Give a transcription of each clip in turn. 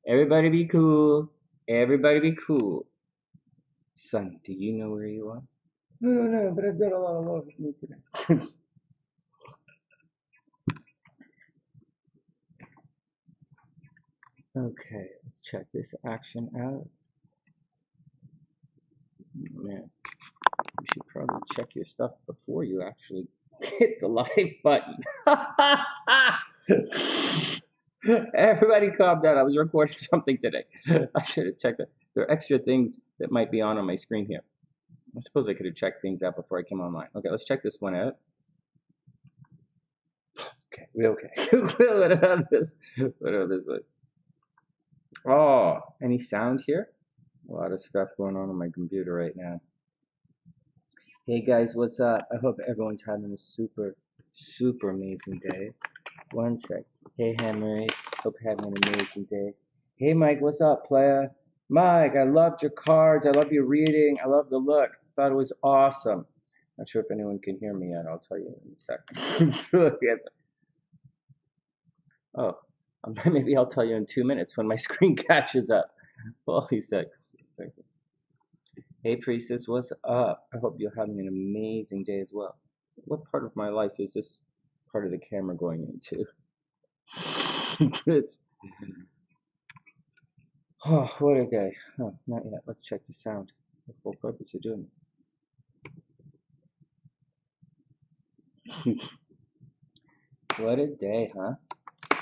Everybody be cool. Everybody be cool. Son, do you know where you are? No, but I've got a lot of love with me today. Okay, let's check this action out. Man, you should probably check your stuff before you actually hit the live button. Everybody calm down. I was recording something today. I should have checked it. There are extra things that might be on my screen here. I suppose I could have checked things out before I came online. Okay, let's check this one out. Okay, we okay. What about this? What about this one? Oh, any sound here? A lot of stuff going on my computer right now. Hey guys, what's up? I hope everyone's having a super, super amazing day. One sec. Hey Henry, hope you're having an amazing day. Hey Mike, what's up, playa? Mike, I loved your cards. I love your reading. I love the look. Thought it was awesome. Not sure if anyone can hear me yet. I'll tell you in a second. Oh, maybe I'll tell you in 2 minutes when my screen catches up. Holy sex. Hey Priestess, what's up? I hope you're having an amazing day as well. What part of my life is this part of the camera going into? It's, oh, what a day. Oh, not yet. Let's check the sound. It's the whole purpose of doing it. What a day, huh?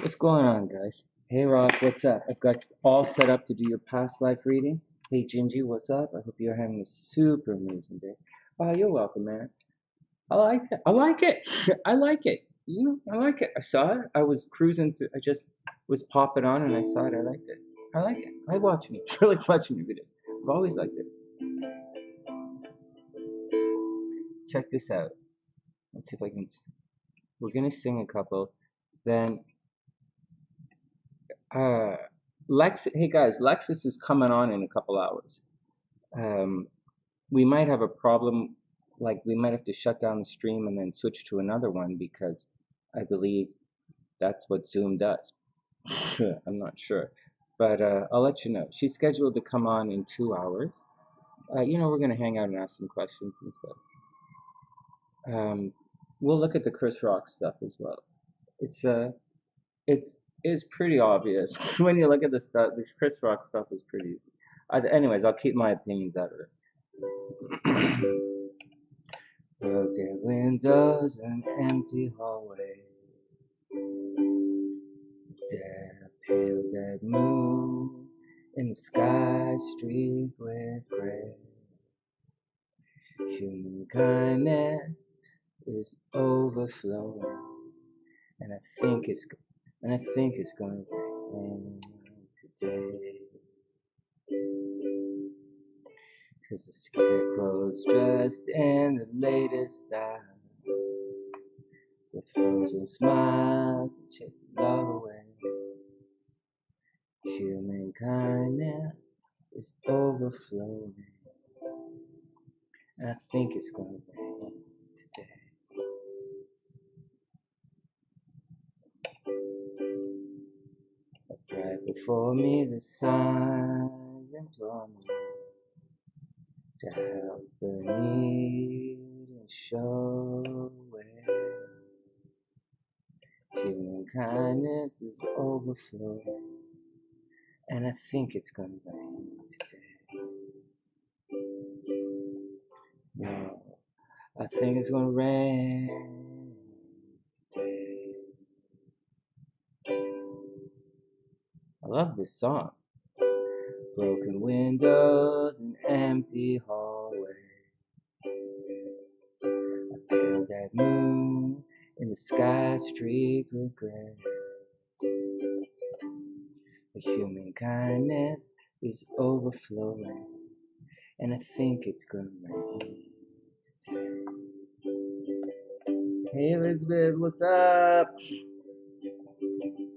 What's going on, guys? Hey Rock, what's up? I've got all set up to do your past life reading. Hey Gingy, what's up? I hope you're having a super amazing day. Oh, you're welcome, man. I like it. I like it. I like it. You know, I like it. I saw it. I was cruising through. I just was popping on and I saw it. I liked it. I like it. I like watching it. I like watching your videos. I've always liked it. Check this out. Let's see if I can. We're gonna sing a couple. Then, Lex. Hey guys, Lexus is coming on in a couple hours. We might have a problem. Like we might have to shut down the stream and then switch to another one because I believe that's what Zoom does. I'm not sure, but I'll let you know. She's scheduled to come on in 2 hours. You know, we're gonna hang out and ask some questions and stuff. We'll look at the Chris Rock stuff as well. It's it's pretty obvious when you look at the stuff. The Chris Rock stuff is pretty easy. Anyways, I'll keep my opinions out of it. Broken windows and empty hallway. Pale dead moon in the sky streaked with gray. Human kindness is overflowing, and I think it's going to rain today. 'Cause the scarecrow's dressed in the latest style, with frozen smiles that chase the love away. Human kindness is overflowing, and I think it's going to rain today. But right before me, the signs implore me to help the need and show where human kindness is overflowing, and I think it's gonna rain today. No, I think it's gonna rain today. I love this song. Broken windows and empty hallway. A pale dead moon in the sky streaked with gray. But human kindness is overflowing, and I think it's gonna rain today. Hey Elizabeth, what's up?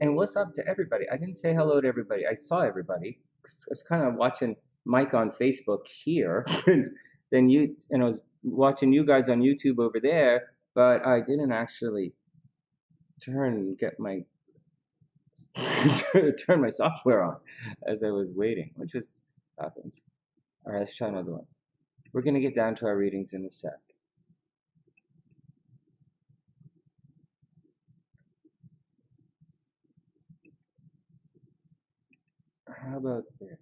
And what's up to everybody? I didn't say hello to everybody. I saw everybody. I was kind of watching Mike on Facebook here, then I was watching you guys on YouTube over there, but I didn't actually turn and get my turn my software on as I was waiting, which was happens. All right, let's try another one. We're gonna get down to our readings in a sec. How about this?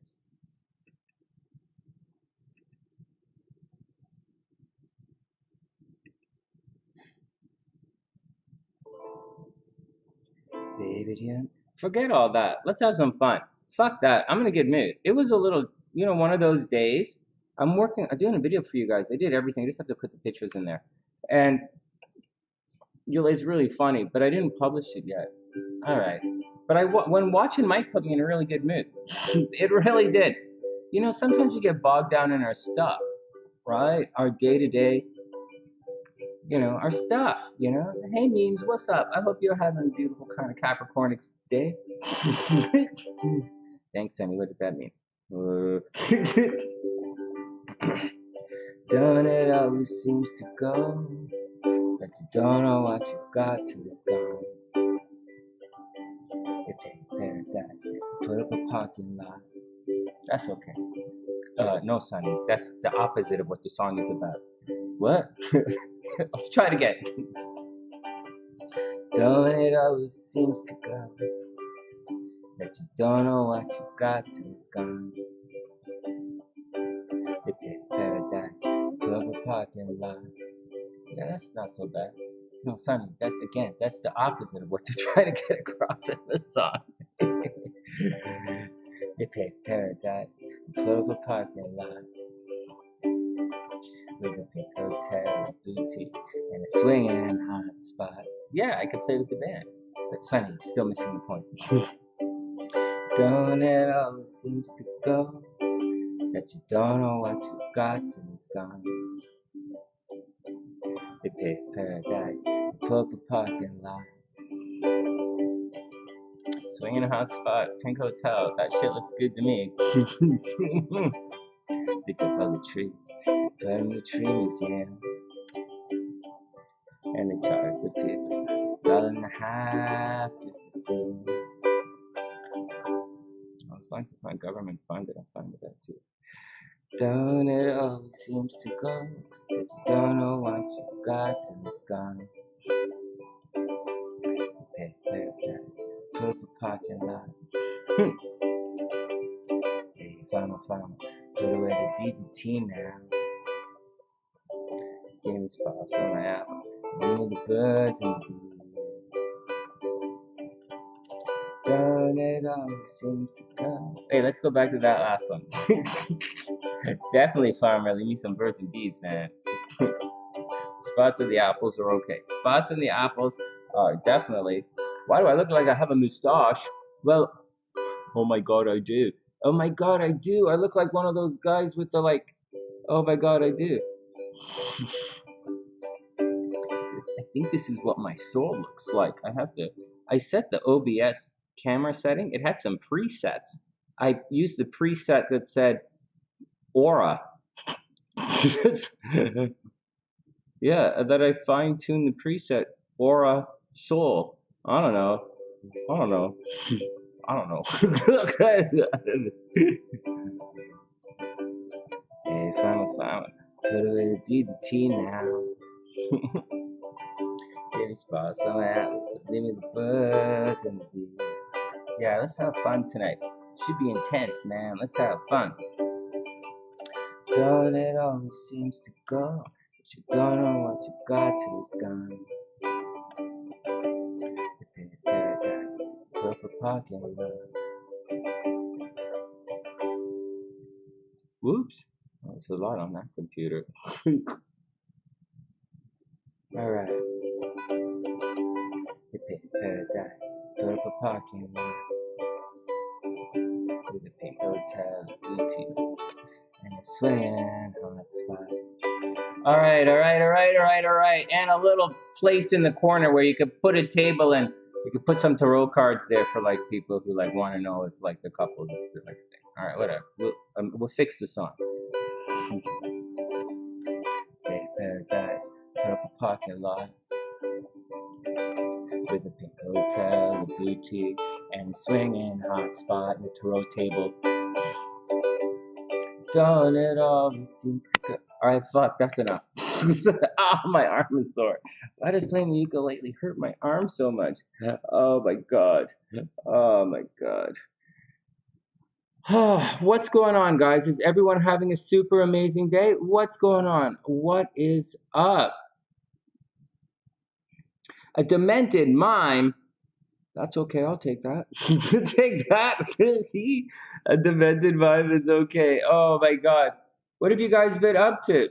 Baby, dear. Forget all that. Let's have some fun. Fuck that. I'm gonna get mood. It was a little, one of those days. I'm doing a video for you guys. I did everything. I just have to put the pictures in there. And it's really funny, but I didn't publish it yet. All right. But when watching Mike put me in a really good mood. It really did. Sometimes you get bogged down in our stuff, right? Our day-to-day, our stuff, Hey, memes, what's up? I hope you're having a beautiful kind of Capricorn day. Thanks, Sunny. What does that mean? Done it always seems to go, but you don't know what you've got till it's gone. You pay paradise, put up a parking lot. That's okay. No, Sunny. That's the opposite of what the song is about. What? I'll try it again. Don't it always seems to go, that you don't know what you got till it's gone. You pay paradise, put up a parking lot. Yeah, that's not so bad. No, Sunny, that's the opposite of what they're trying to get across in the song. You pay paradise, put up a parking lot with a pink hotel, a boutique, and a swinging hot spot. Yeah, I could play with the band, but Sunny, still missing the point. Don't it always seems to go, that you don't know what you got till it's gone. They pay paradise, put up a parking lot. Swinging a hot spot, pink hotel, that shit looks good to me. They took all the trees, put them in the tree museum, and they charged the people $1.50 just to see them. Well, as long as it's not government funded, I'm fine with that too. Don't it always seems to go, that you don't know what you got till it's gone. Pay paradise, put up a parking lot. Hey, farmer, put away the DDT now. Give me spots on my apples, leave me the birds and the bees. Don't it always seems to go. Hey, let's go back to that last one. Definitely, farmer, leave me some birds and bees, man. Spots of the apples are okay. Spots in the apples are definitely. Why do I look like I have a mustache? Well, oh my god, I do. Oh my god, I do. I look like one of those guys with the oh my god, I do. I think this is what my soul looks like. I set the OBS camera setting. It had some presets. I used the preset that said aura. Yeah, that I fine-tuned the preset aura soul. I don't know. Hey, farmer, put away the DDT now. Give me spots on my atlas, but leave me the birds and the bees. Yeah, let's have fun tonight. Should be intense, man. Let's have fun. Don't it always seems to go, but you don't know what you got till it's gone. You pay paradise, put up a parking lot. Whoops, that's a lot on that computer. Alright. You pay paradise, put up a parking lot with a pink hotel, boutique, and a swinging hot spot. All right. And a little place in the corner where you could put a table and you could put some tarot cards there for people who want to know if the couple thing. All right, whatever. We'll fix the song. Okay, paradise, put up a parking lot with a pink hotel, a boutique, and swinging hot spot in the tarot table. Don't it always seem to go? Alright, fuck, that's enough. Oh, my arm is sore. Why does playing the ukulele hurt my arm so much? Oh my god. Oh my god. What's going on, guys? Is everyone having a super amazing day? What's going on? What is up? A demented mime? That's okay, I'll take that. Take that. A demented mime is okay. Oh my god. What have you guys been up to?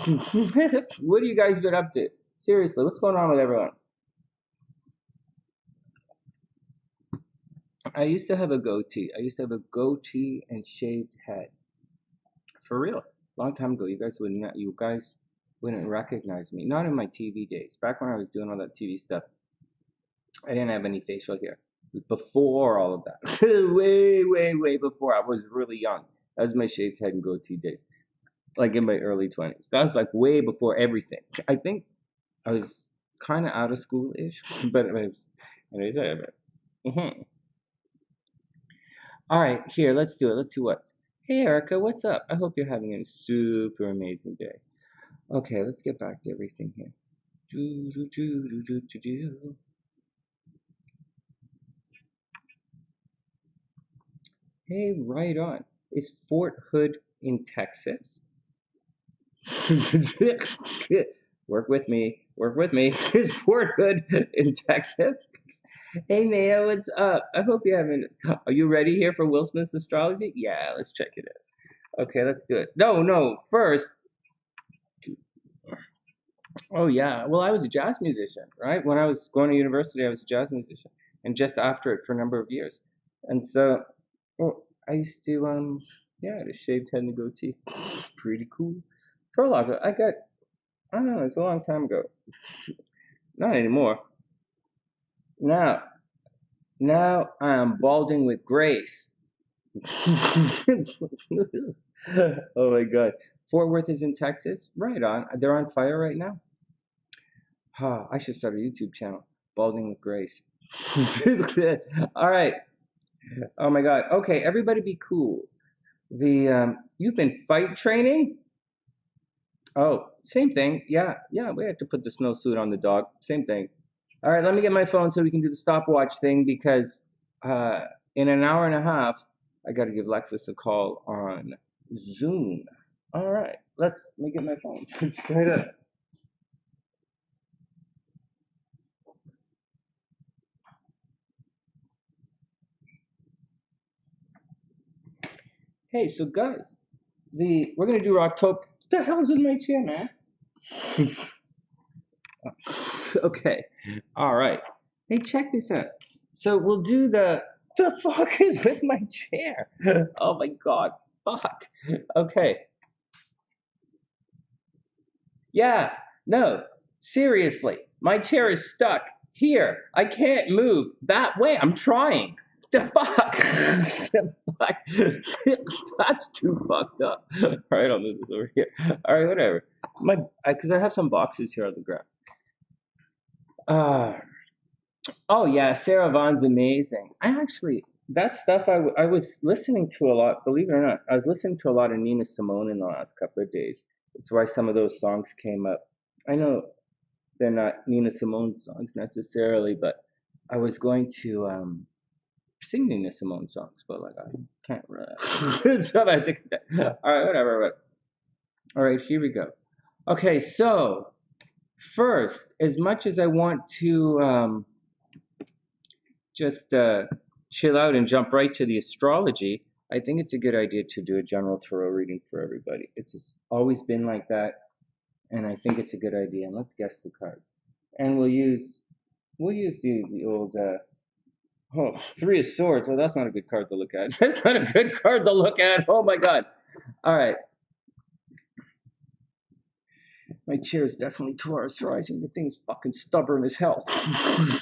What have you guys been up to? Seriously, what's going on with everyone? I used to have a goatee. I used to have a goatee and shaved head. For real. Long time ago. You guys wouldn't recognize me. Not in my TV days. Back when I was doing all that TV stuff, I didn't have any facial hair. Before all of that. way before. I was really young. That was my shaved head and goatee days. Like in my early 20s. That was like way before everything. I think I was kind of out of school-ish. But anyways, All right, here, let's do it. Let's see what. Hey, Erica, what's up? I hope you're having a super amazing day. Okay, let's get back to everything here. Hey, right on. Is Fort Hood in Texas? Work with me. Work with me. Is Fort Hood in Texas? Hey, Maya, what's up? I hope you're having. Are you ready here for Will Smith's astrology? Yeah, let's check it out. Okay, let's do it. No, first. Oh, yeah. Well, I was a jazz musician, right? When I was going to university, I was a jazz musician. And just after it for a number of years. And so, well, I used to, yeah, I had a shaved head and a goatee. It's pretty cool. For a lot of it, I don't know, it's a long time ago. Not anymore. Now I am balding with grace. Oh my god. Fort Worth is in Texas? Right on. They're on fire right now? I should start a YouTube channel. Balding with Grace. All right. Oh my god. Okay, everybody be cool. You've been fight training? Oh, same thing. Yeah, we had to put the snowsuit on the dog. Same thing. All right, let me get my phone so we can do the stopwatch thing because in an hour and a half, I got to give Alexis a call on Zoom. All right, let me get my phone. Straight up. Hey, so guys, we're gonna do Rocktober. What the hell's with my chair, man? Okay, all right. Hey, check this out. So we'll do the fuck is with my chair? Oh my god, fuck. Okay. Yeah, no, seriously, my chair is stuck here. I can't move that way. I'm trying. The fuck? The fuck? That's too fucked up. All right, I'll move this over here. All right, whatever. Because I have some boxes here on the ground. Oh yeah, Sarah Vaughan's amazing. That stuff I was listening to a lot. Believe it or not, I was listening to a lot of Nina Simone in the last couple of days. It's why some of those songs came up. I know they're not Nina Simone songs necessarily, but I was going to sing Nina Simone songs, but like I can't really. So I took that. All right, whatever. All right, here we go. Okay, so first, as much as I want to just chill out and jump right to the astrology, I think it's a good idea to do a general tarot reading for everybody. It's just always been like that, and I think it's a good idea. And let's guess the cards. And we'll use the old Three of Swords. Oh, that's not a good card to look at. That's not a good card to look at. Oh my god. All right. My chair is definitely Taurus rising. The thing's fucking stubborn as hell.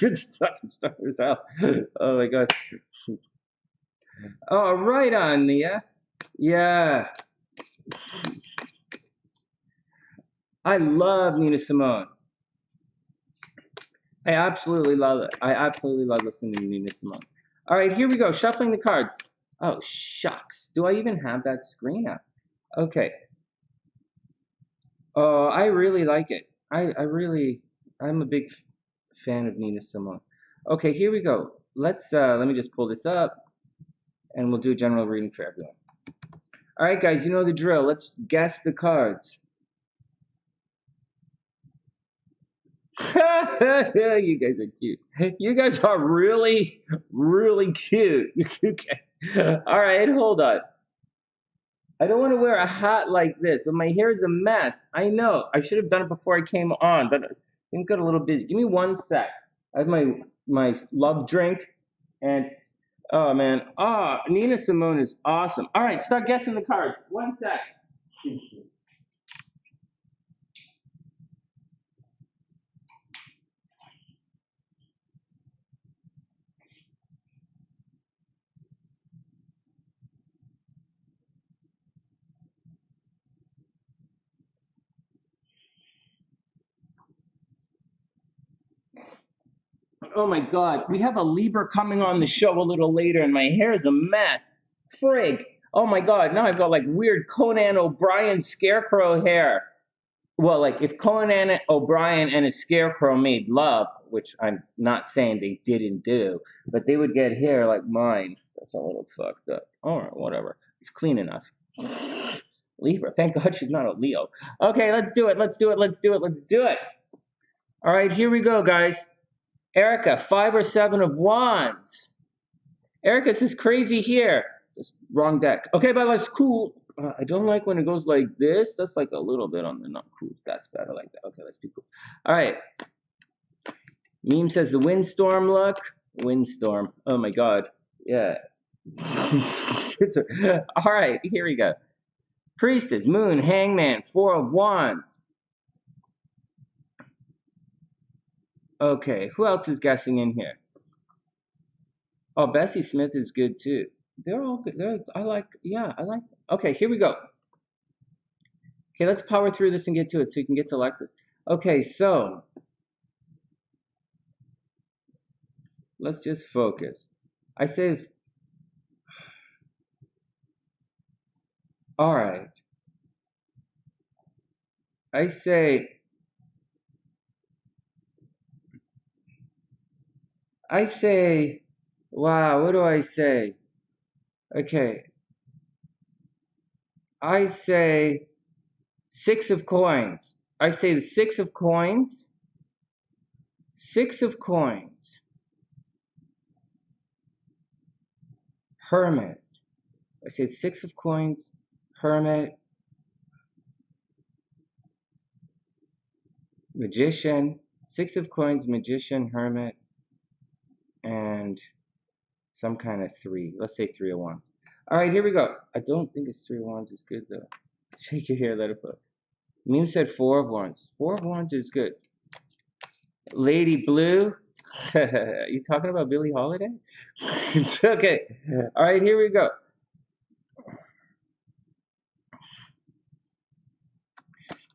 It's fucking stubborn as hell. Oh my god. Oh, right on, Nia. Yeah. I love Nina Simone. I absolutely love it. I absolutely love listening to Nina Simone. All right, here we go. Shuffling the cards. Oh, shucks. Do I even have that screen up? Okay. Oh, I really like it. I'm a big fan of Nina Simone. Okay, here we go. Let me just pull this up and we'll do a general reading for everyone. All right, guys, you know the drill. Let's guess the cards. You guys are cute. You guys are really, really cute. Okay. All right, hold on. I don't want to wear a hat like this, but my hair is a mess. I know. I should have done it before I came on, but things got a little busy. Give me 1 sec. I have my love drink, and oh man, Nina Simone is awesome. All right, start guessing the cards. 1 sec. Oh my God, we have a Libra coming on the show a little later, and my hair is a mess. Frig. Oh my God, now I've got like weird Conan O'Brien scarecrow hair. Well, like if Conan O'Brien and a scarecrow made love, which I'm not saying they didn't do, but they would get hair like mine. That's a little fucked up. All right, whatever. It's clean enough. Libra. Thank God she's not a Leo. Okay, let's do it. Let's do it. Let's do it. Let's do it. All right, here we go, guys. Erica, 5 or 7 of Wands. Erica says crazy here. Just wrong deck. Okay, but that's cool. I don't like when it goes like this. That's like a little bit on the not cool. That's better like that. Okay, let's be cool. All right. Meme says the windstorm look. Windstorm. Oh my God. Yeah. All right, here we go. Priestess, Moon, Hangman, 4 of Wands. Okay, who else is guessing in here? Oh, Bessie Smith is good too. They're all good. I like. Okay, here we go. Okay, let's power through this and get to it so you can get to Alexis. Okay, so let's just focus. I say, all right. I say, wow, what do I say? Okay. I say 6 of coins. I say the 6 of coins. 6 of coins. Hermit. I say 6 of coins. Hermit. Magician. 6 of coins, magician, hermit, and some kind of 3. Let's say 3 of wands. All right, here we go. I don't think it's 3 of wands is good though. Shake your hair, let it flow. Meme said 4 of wands. 4 of wands is good. Lady Blue. You talking about Billie Holiday? It's okay. All right, here we go.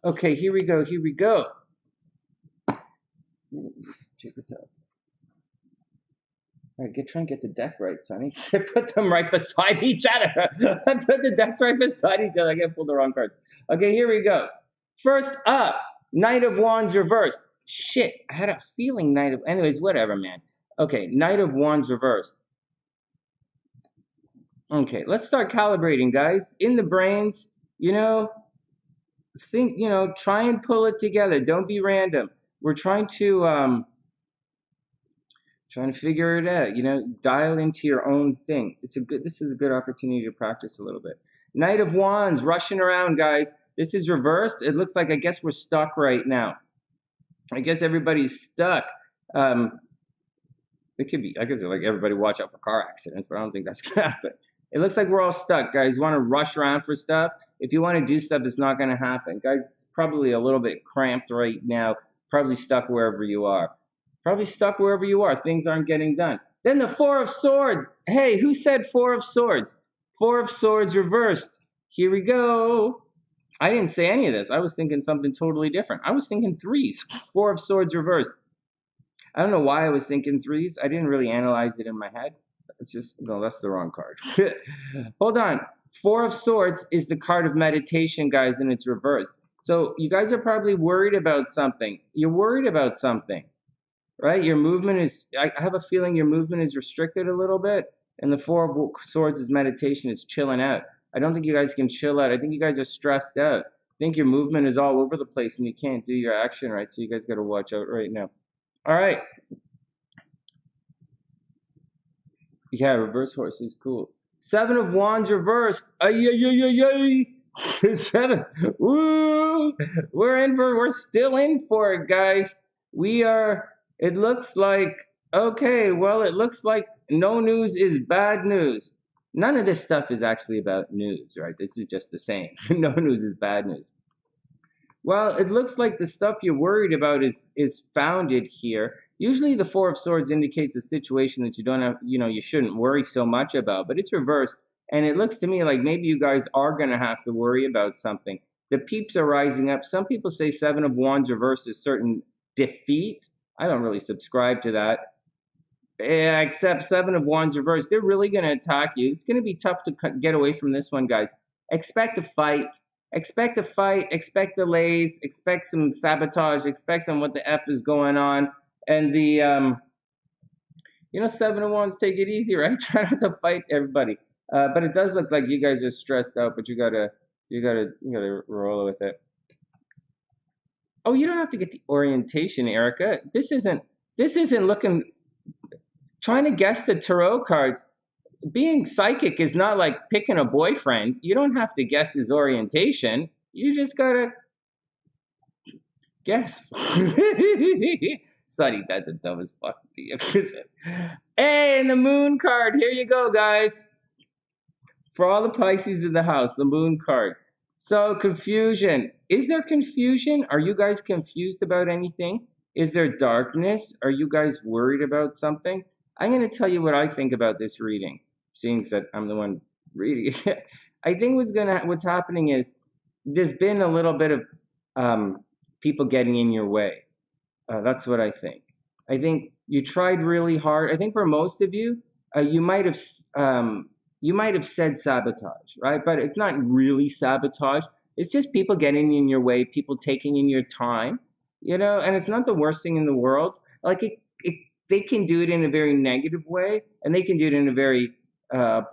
Okay, here we go. Here we go. Check it out. All right, try and get the deck right, Sonny. Put them right beside each other. I put the decks right beside each other. I pulled the wrong cards. Okay, here we go. First up, Knight of Wands reversed. Shit, I had a feeling Knight of... Anyways, whatever, man. Okay, Knight of Wands reversed. Okay, let's start calibrating, guys. In the brains, you know, think, you know, try and pull it together. Don't be random. We're trying to figure it out, you know, dial into your own thing. This is a good opportunity to practice a little bit. Knight of Wands, rushing around, guys. This is reversed. It looks like, I guess we're stuck right now. I guess everybody's stuck. It could be, I guess, like everybody watch out for car accidents, but I don't think that's gonna happen. It looks like we're all stuck, guys. You want to rush around for stuff? If you want to do stuff, it's not gonna happen. Guys, it's probably a little bit cramped right now. Probably stuck wherever you are. Probably stuck wherever you are. Things aren't getting done. Then the 4 of Swords. Hey, who said 4 of Swords? 4 of Swords reversed. Here we go. I didn't say any of this. I was thinking something totally different. I was thinking 3s. 4 of Swords reversed. I don't know why I was thinking 3s. I didn't really analyze it in my head. It's just, no, that's the wrong card. Hold on. Four of Swords is the card of meditation, guys, and it's reversed. So you guys are probably worried about something. You're worried about something, right? Your movement is, I have a feeling your movement is restricted a little bit. And the Four of Swords is meditation, is chilling out. I don't think you guys can chill out. I think you guys are stressed out. I think your movement is all over the place and you can't do your action right. So you guys got to watch out right now. All right. Yeah, reverse horse is cool. Seven of Wands reversed. Ay, ay, ay, ay, ay. Seven. Woo! We're still in for it, guys. We are, it looks like, okay, well, it looks like no news is bad news. None of this stuff is actually about news, right? This is just the same. No news is bad news. Well, it looks like the stuff you're worried about is founded here. Usually the Four of Swords indicates a situation that you don't have, you shouldn't worry so much about, but it's reversed. And it looks to me like maybe you guys are going to have to worry about something. The peeps are rising up. Some people say Seven of Wands reversed is certain defeat. I don't really subscribe to that. Except Seven of Wands reversed, they're really going to attack you. It's going to be tough to get away from this one, guys. Expect a fight. Expect a fight, expect delays, expect some sabotage, expect some what the F is going on. And the, Seven of Wands, take it easy, right? Try not to fight everybody. But it does look like you guys are stressed out, but you gotta roll with it. Oh, you don't have to get the orientation, Erica. This isn't looking, trying to guess the tarot cards. Being psychic is not like picking a boyfriend. You don't have to guess his orientation. You just gotta guess. Sunny, that's the dumbest fucking thing. Hey, and the moon card. Here you go, guys. For all the Pisces in the house, the moon card. So, confusion. Is there confusion? Are you guys confused about anything? Is there darkness? Are you guys worried about something? I'm going to tell you what I think about this reading, seeing that I'm the one reading it. I think what's happening is there's been a little bit of people getting in your way. That's what I think. I think you tried really hard. I think for most of you, you might have said sabotage, right? But it's not really sabotage. It's just people getting in your way, people taking in your time, and it's not the worst thing in the world. Like they can do it in a very negative way, and they can do it in a very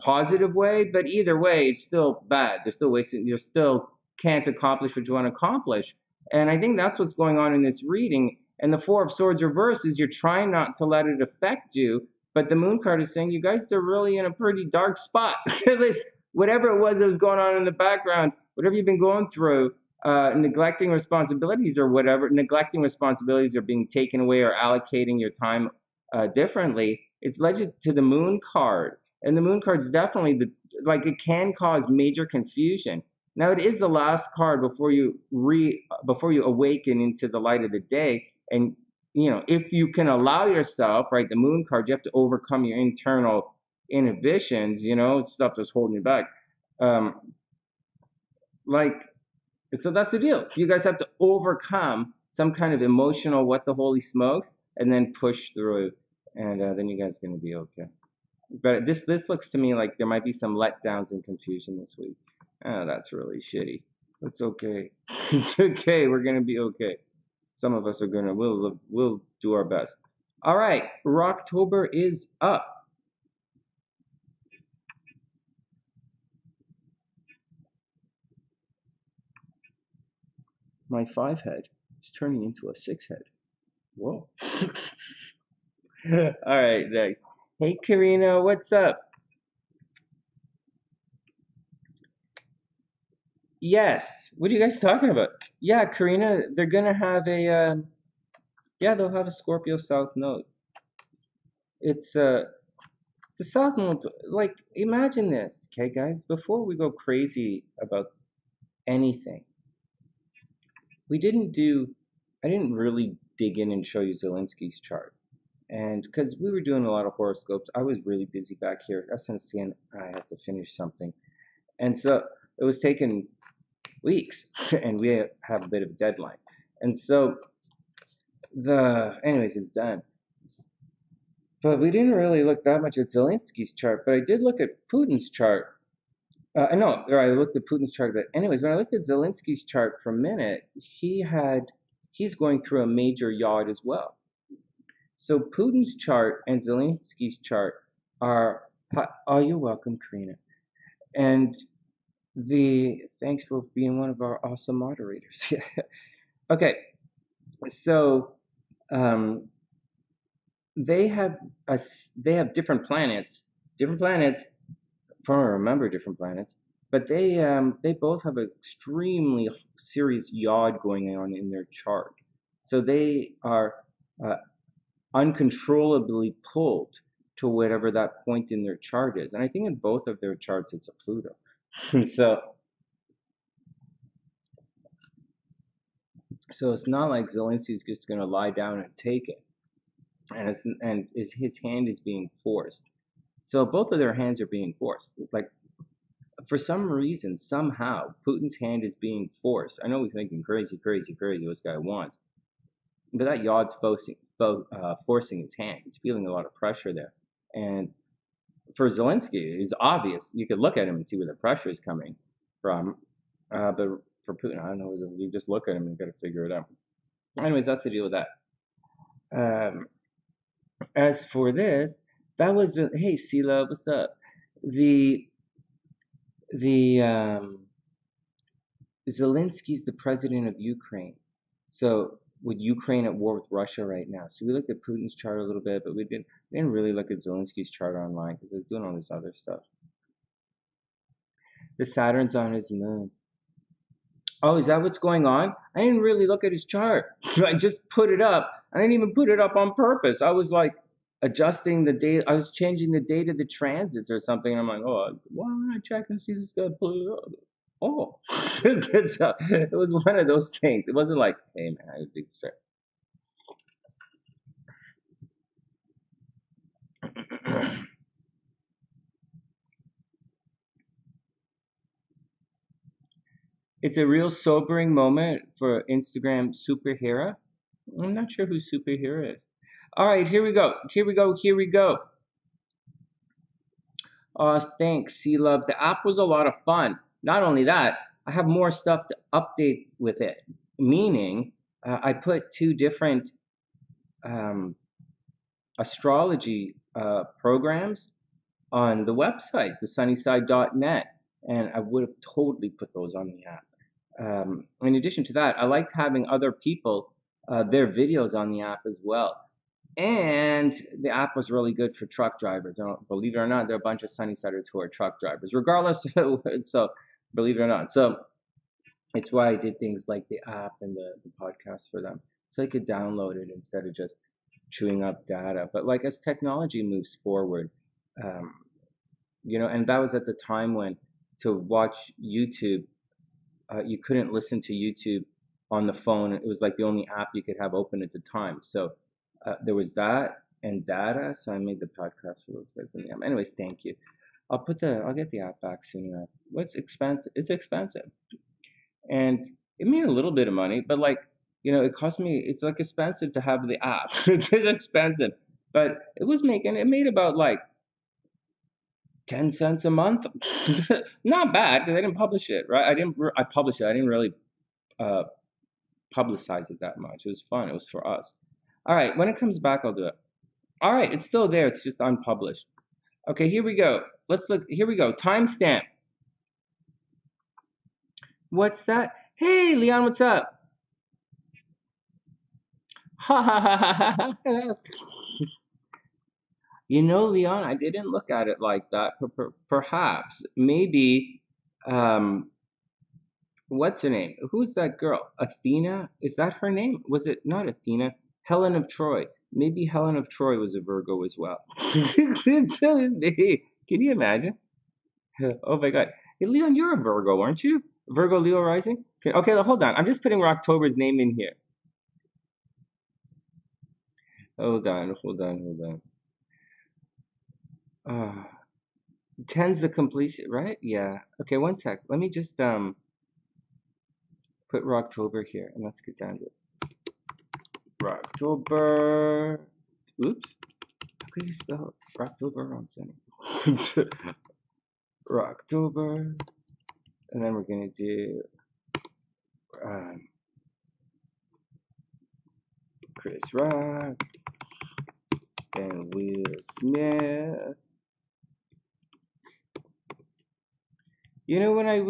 positive way. But either way, it's still bad. They're still wasting. You still can't accomplish what you want to accomplish. And I think that's what's going on in this reading. And the Four of Swords reverse is you're trying not to let it affect you. But the moon card is saying you guys are really in a pretty dark spot. Whatever it was that was going on in the background, whatever you've been going through, neglecting responsibilities or whatever, neglecting responsibilities or being taken away or allocating your time differently, it's led you to the moon card. And the moon card is definitely it can cause major confusion. Now it is the last card before you awaken into the light of the day. And if you can allow yourself, right, the moon card, you have to overcome your internal inhibitions, stuff that's holding you back. So that's the deal. You guys have to overcome some kind of emotional what the holy smokes and then push through, and then you guys are going to be okay. But this looks to me like there might be some letdowns and confusion this week. Oh, that's really shitty. It's okay. It's okay. We're going to be okay. Some of us are we'll do our best. All right, Rocktober is up. My 5 head is turning into a 6 head. Whoa. All right, next. Hey, Karina, what's up? Yes. What are you guys talking about? Yeah, Karina, they're gonna have they'll have a Scorpio South Node. It's the South Node. Like, imagine this, okay, guys. Before we go crazy about anything, I didn't really dig in and show you Zelensky's chart, and because we were doing a lot of horoscopes, I was really busy back here. SNC and I had to finish something, and so it was taking weeks, and we have a bit of a deadline, and so anyways, it's done. But we didn't really look that much at Zelensky's chart, but I did look at Putin's chart. No, or I looked at Putin's chart, but anyways, when I looked at Zelensky's chart for a minute, he's going through a major yacht as well. So Putin's chart and Zelensky's chart are, oh, you're welcome, Karina. And thanks for being one of our awesome moderators. Okay, so um, they have different planets, if I remember different planets, but they both have an extremely serious yod going on in their chart. So they are uh, uncontrollably pulled to whatever that point in their chart is. And I think in both of their charts it's a Pluto. So it's not like Zelensky's just going to lie down and take it. And his hand is being forced. So both of their hands are being forced. Like for some reason, somehow, Putin's hand is being forced. I know he's thinking crazy, crazy, crazy. This guy wants, but that yod's forcing his hand. He's feeling a lot of pressure there. And for Zelensky, it's obvious. You could look at him and see where the pressure is coming from. But for Putin, I don't know. You just look at him and you got to figure it out. Anyways, that's the deal with that. As for this, that was hey, Sila, what's up? The Zelensky's the president of Ukraine. So with Ukraine at war with Russia right now. So we looked at Putin's chart a little bit, but we didn't really look at Zelensky's chart online because he's doing all this other stuff. The Saturn's on his moon. Oh, is that what's going on? I didn't really look at his chart. I just put it up. I didn't even put it up on purpose. I was like adjusting the date. I was changing the date of the transits or something. And I'm like, oh, why don't I check and see this guy put it up? Oh, it was one of those things. It wasn't like, hey man, I did straight. It's a real sobering moment for Instagram superhero. I'm not sure who superhero is. All right, here we go. Here we go. Here we go. Thanks, C-Love. The app was a lot of fun. Not only that, I have more stuff to update with it. Meaning, I put two different astrology programs on the website, TheSunnySide.net, and I would have totally put those on the app. In addition to that, I liked having other people, their videos on the app as well. And the app was really good for truck drivers. Believe it or not, there are a bunch of Sunnysiders who are truck drivers, regardless. So, believe it or not. So, it's why I did things like the app and the podcast for them. So they could download it instead of just chewing up data. But like as technology moves forward, and that was at the time when to watch YouTube, you couldn't listen to YouTube on the phone. It was like the only app you could have open at the time. So there was that and data. So I made the podcast for those guys. Anyways, thank you. I'll get the app back soon enough. What's expensive? It's expensive, and it made a little bit of money, but like it cost me. It's like expensive to have the app. It is expensive, but it made about like 10 cents a month. Not bad because I didn't publish it, right? I published it. I didn't really publicize it that much. It was fun. It was for us. All right, when it comes back, I'll do it. All right, it's still there. It's just unpublished. Okay, here we go. Let's look. Here we go. Timestamp. What's that? Hey, Leon, what's up? Ha ha ha ha ha. Leon, I didn't look at it like that. Perhaps, maybe, what's her name? Who's that girl? Athena? Is that her name? Was it not Athena? Helen of Troy. Maybe Helen of Troy was a Virgo as well. Can you imagine? Oh my God. Hey, Leon, you're a Virgo, aren't you? Virgo, Leo rising? Okay, hold on. I'm just putting Rocktober's name in here. Hold on. 10's the completion, right? Yeah. Okay, one sec. Let me just put Rocktober here and let's get down to it. Rocktober. Oops. How Please spell Rocktober on Sunny. Rocktober. And then we're going to do Chris Rock and Will Smith. You know, when I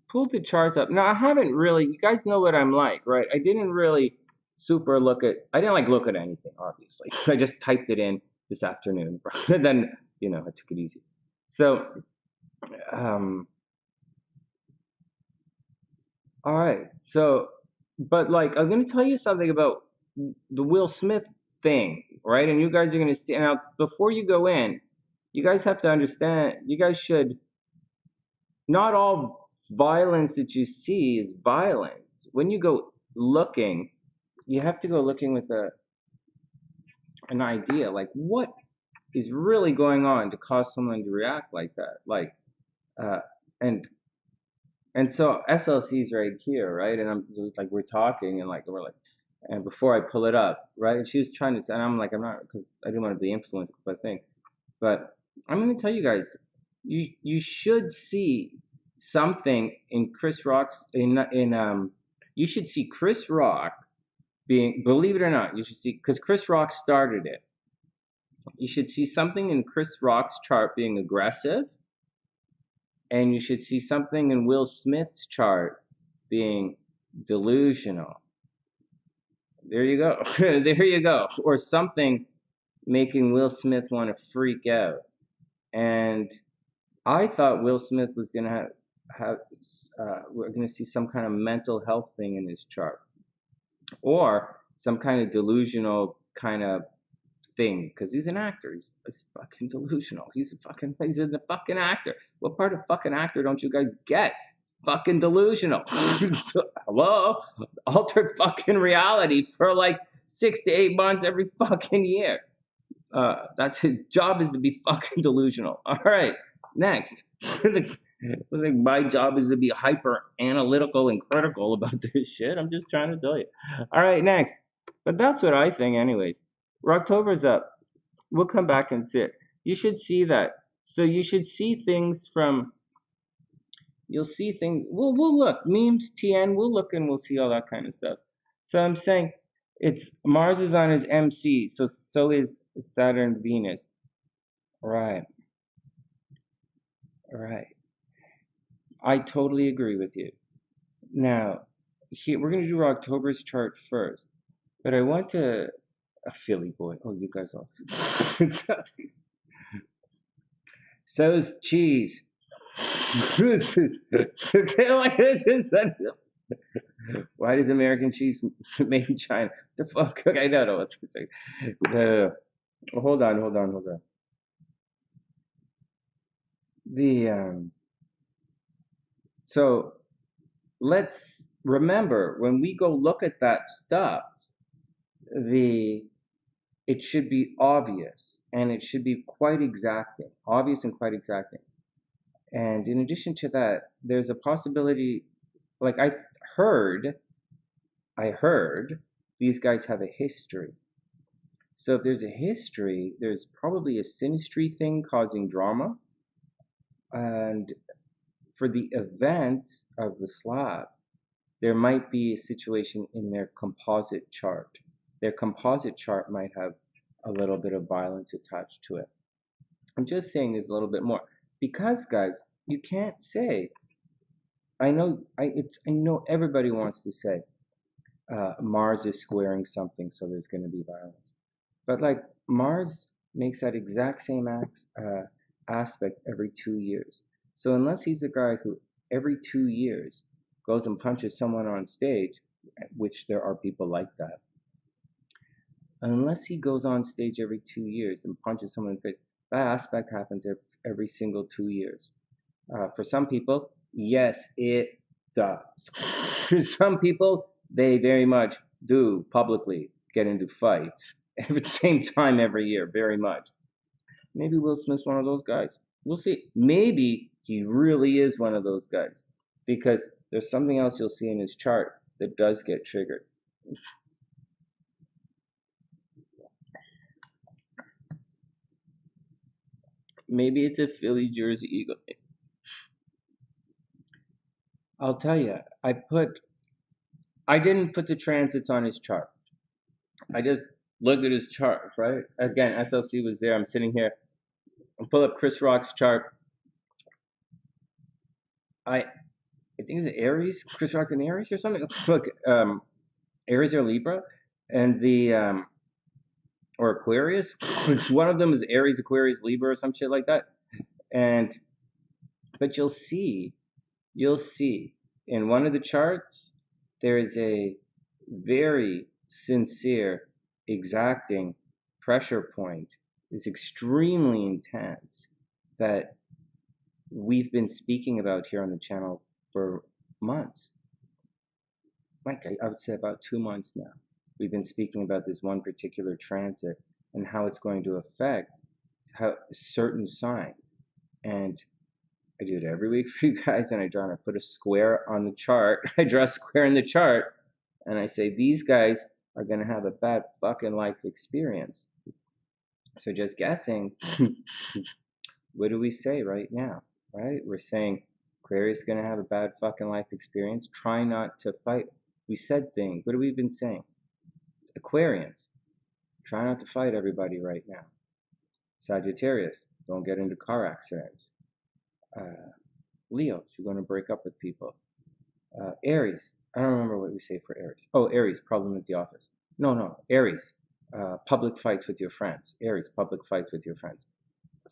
pulled the charts up, now I haven't really, you guys know what I'm like, right? I didn't really super look at, I didn't like look at anything, obviously. I just typed it in this afternoon. And then, you know, I took it easy. So, all right. So, but like, I'm going to tell you something about the Will Smith thing, right? And you guys are going to see, now before you go in, you guys have to understand, you guys should, not all violence that you see is violence. When you go looking, you have to go looking with an idea, like what is really going on to cause someone to react like that, like, and so SLC's right here, right? And I'm like, we're talking, and like we're like, and before I pull it up, right? And she was trying to, and I'm like, I'm not, because I didn't want to be influenced by the thing, but I'm going to tell you guys, you should see something in Chris Rock's you should see Chris Rock being, believe it or not, you should see, because Chris Rock started it. You should see something in Chris Rock's chart being aggressive, and you should see something in Will Smith's chart being delusional. There you go. There you go. Or something making Will Smith want to freak out. And I thought Will Smith was going to we're going to see some kind of mental health thing in his chart, or some kind of delusional kind of thing, because he's an actor. He's fucking delusional. He's a fucking actor. What part of fucking actor don't you guys get? Fucking delusional. Hello? Altered fucking reality for like 6 to 8 months every fucking year. That's his job, is to be fucking delusional. All right, next. Like my job is to be hyper analytical and critical about this shit. I'm just trying to tell you. All right, next. But that's what I think, anyways. Rocktober's up. We'll come back and see it. You should see that. So you should see things from. You'll see things. We'll look memes, TN. We'll look and we'll see all that kind of stuff. So I'm saying, it's Mars is on his MC. So is Saturn, Venus. Right. Right. I totally agree with you. Now, here we're gonna do October's chart first, but I want to a Philly boy. Oh, you guys all. So's cheese. Why does American cheese made in China? The fuck? Okay, no. Let's say. Hold on. So let's remember, when we go look at that stuff, it should be obvious, and it should be quite exacting, obvious and quite exacting. And in addition to that, there's a possibility, like I heard these guys have a history. So if there's a history, there's probably a synastry thing causing drama. And for the event of the slab, there might be a situation in their composite chart. Their composite chart might have a little bit of violence attached to it. I'm just saying there's a little bit more. Because, guys, you can't say, I know everybody wants to say Mars is squaring something, so there's going to be violence. But like Mars makes that exact same aspect every 2 years. So unless he's a guy who every 2 years goes and punches someone on stage, which there are people like that, unless he goes on stage every 2 years and punches someone in the face, that aspect happens every single 2 years. For some people, yes, it does. For some people, they very much do publicly get into fights at the same time every year, very much. Maybe Will Smith's one of those guys. We'll see. Maybe he really is one of those guys, because there's something else you'll see in his chart that does get triggered. Maybe it's a Philly Jersey Eagle. I'll tell you, I didn't put the transits on his chart. I just looked at his chart, right? Again, SLC was there. I'm sitting here. I pull up Chris Rock's chart. I think it's Aries. Chris Rock's an Aries or something. Look, Aries or Libra, and or Aquarius. One of them is Aries, Aquarius, Libra, or some shit like that. But you'll see in one of the charts there is a very sincere, exacting pressure point. It's extremely intense that we've been speaking about here on the channel for months. Like I would say about 2 months now. We've been speaking about this one particular transit and how it's going to affect certain signs. And I do it every week for you guys, and I put a square on the chart. I draw a square in the chart, and I say, these guys are going to have a bad fucking life experience. So just guessing, what do we say right now, right? We're saying Aquarius is going to have a bad fucking life experience. Try not to fight. We said things. What have we been saying? Aquarians, try not to fight everybody right now. Sagittarius, don't get into car accidents. Leo, you're going to break up with people. Aries, I don't remember what we say for Aries. Oh, Aries, problem at the office. No, Aries, public fights with your friends. Aries, public fights with your friends.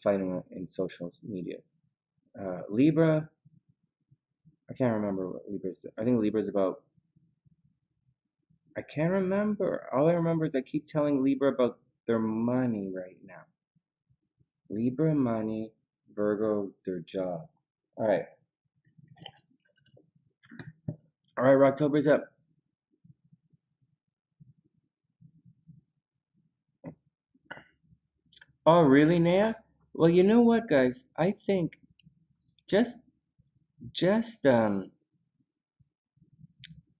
Fighting in social media. Libra, I can't remember what Libra's doing. I think Libra's about, I can't remember. All I remember is I keep telling Libra about their money right now. Libra money, Virgo their job. All right, Rocktober's up. Oh, really, Naya? Well, you know what, guys? I think just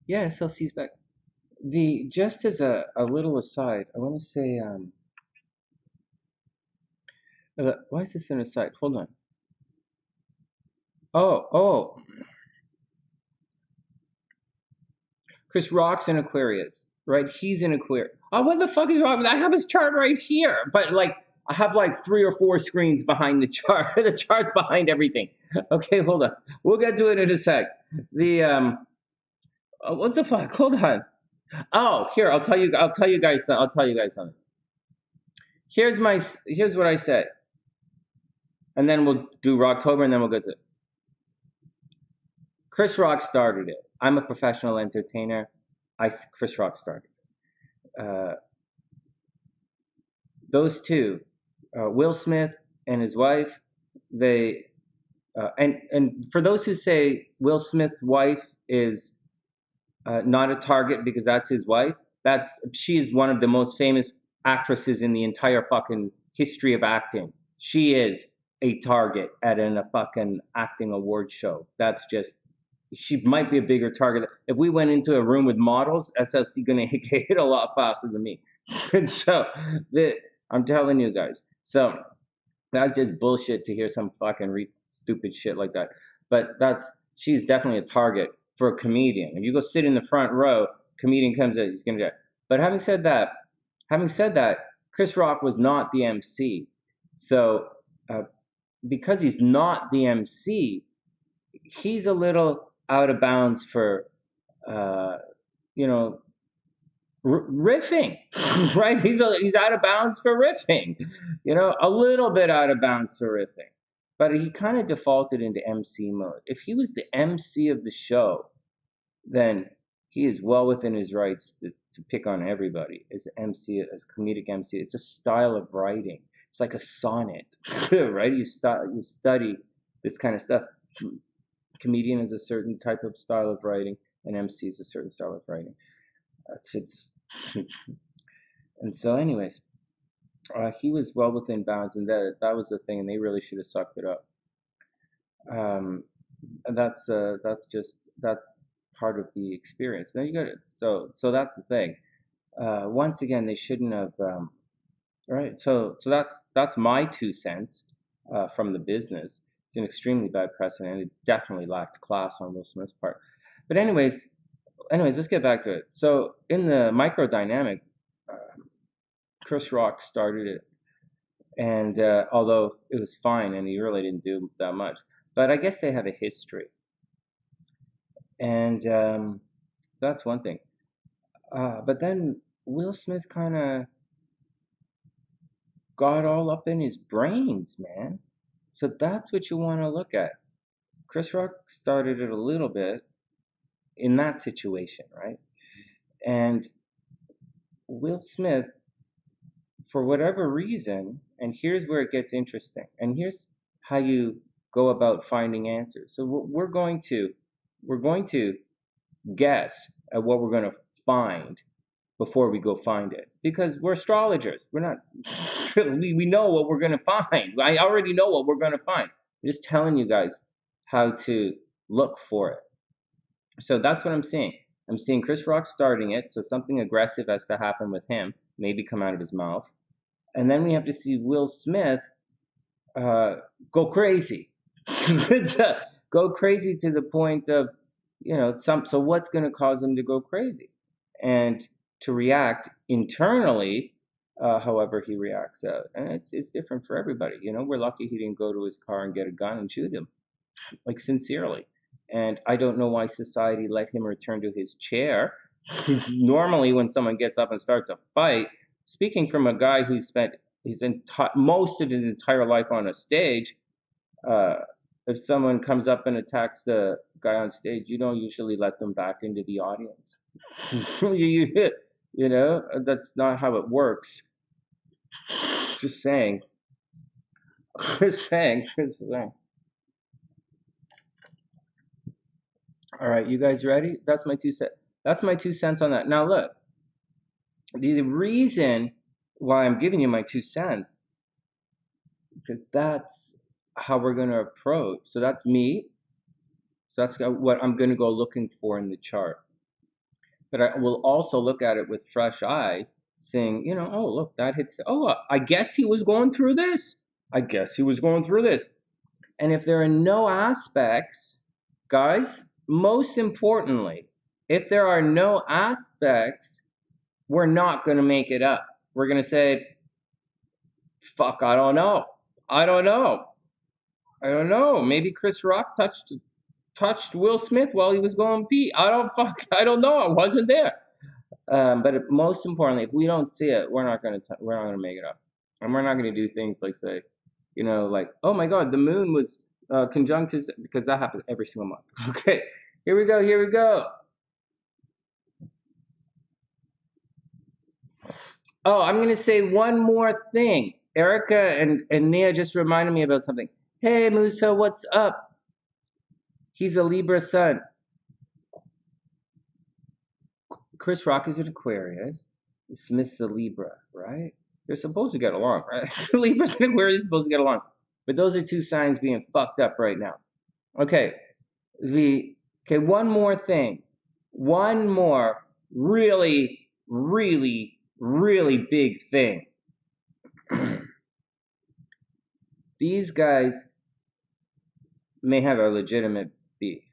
yeah, SLC's back. Just as a little aside, I want to say why is this an aside? Hold on. Oh, Chris Rock's in Aquarius, right? He's in Aquarius. Oh, what the fuck is wrong with that? I have his chart right here, but like I have like 3 or 4 screens behind the chart. The chart's behind everything. Okay, hold on. We'll get to it in a sec. What the fuck? Hold on. Oh, here, I'll tell you guys something. Here's what I said. And then we'll do Rocktober, and then we'll go to Chris Rock started it. I'm a professional entertainer. Chris Rock started it. Those two, Will Smith and his wife, they and for those who say Will Smith's wife is not a target because that's his wife, she's one of the most famous actresses in the entire fucking history of acting. She is a target at a fucking acting award show. She might be a bigger target. If we went into a room with models, SLC gonna hit a lot faster than me. And so I'm telling you guys. So that's just bullshit to hear some fucking stupid shit like that. But she's definitely a target for a comedian. If you go sit in the front row, comedian comes in, he's gonna get. But having said that, Chris Rock was not the MC. So because he's not the MC, he's a little out of bounds for riffing, right? He's out of bounds for riffing, a little bit out of bounds for riffing. But he kind of defaulted into MC mode. If he was the MC of the show, then he is well within his rights to pick on everybody as MC, as comedic MC. It's a style of writing. It's like a sonnet, right? You study this kind of stuff. Comedian is a certain type of style of writing, and MC is a certain style of writing. And so, anyways, he was well within bounds, and that was the thing, and they really should have sucked it up. And that's part of the experience. Now you got it. So that's the thing. Once again, they shouldn't have. Right. So that's my 2 cents. from the business. It's an extremely bad precedent. It definitely lacked class on Will Smith's part. But anyways, let's get back to it. So in the microdynamic, Chris Rock started it, and although it was fine and he really didn't do that much, but I guess they have a history, and so that's one thing. But then Will Smith kind of got all up in his brains, man. So that's what you want to look at. Chris Rock started it a little bit in that situation, right? And Will Smith, for whatever reason, and here's where it gets interesting, and here's how you go about finding answers. So we're going to guess at what we're going to find before we go find it, because we're astrologers. We're not we know what we're going to find. I already know what we're going to find. I'm just telling you guys how to look for it. So that's what I'm seeing. I'm seeing Chris Rock starting it, so something aggressive has to happen with him, maybe come out of his mouth. And then we have to see Will Smith go crazy. Go crazy to the point of, so what's going to cause him to go crazy? And to react internally, however he reacts out. And it's different for everybody. We're lucky he didn't go to his car and get a gun and shoot him, like sincerely. And I don't know why society let him return to his chair. Normally, when someone gets up and starts a fight, speaking from a guy who's spent most of his entire life on a stage, if someone comes up and attacks the guy on stage, you don't usually let them back into the audience. That's not how it works. Just saying. Just saying. All right, you guys ready? That's my 2 cents. That's my 2 cents on that. Now look, the reason why I'm giving you my 2 cents, because that's how we're going to approach. So that's me. So that's what I'm going to go looking for in the chart. But I will also look at it with fresh eyes, saying, oh, look, that hits. I guess he was going through this. And if there are no aspects, guys, most importantly, if there are no aspects, we're not going to make it up. We're going to say, fuck, I don't know. Maybe Chris Rock touched Will Smith while he was going pee. I don't know. I wasn't there. But most importantly, if we don't see it, we're not going to make it up. And we're not going to do things like say, like, oh my God, the moon was conjunct his, because that happens every single month. Okay, here we go. Oh, I'm going to say one more thing. Erica and Nia just reminded me about something. Hey, Musa, what's up? He's a Libra sun. Chris Rock is an Aquarius. Smith's a Libra, right? They're supposed to get along, right? Libras and Aquarius are supposed to get along. But those are 2 signs being fucked up right now. Okay, one more thing. One more really, really, really big thing. These guys may have a legitimate beef.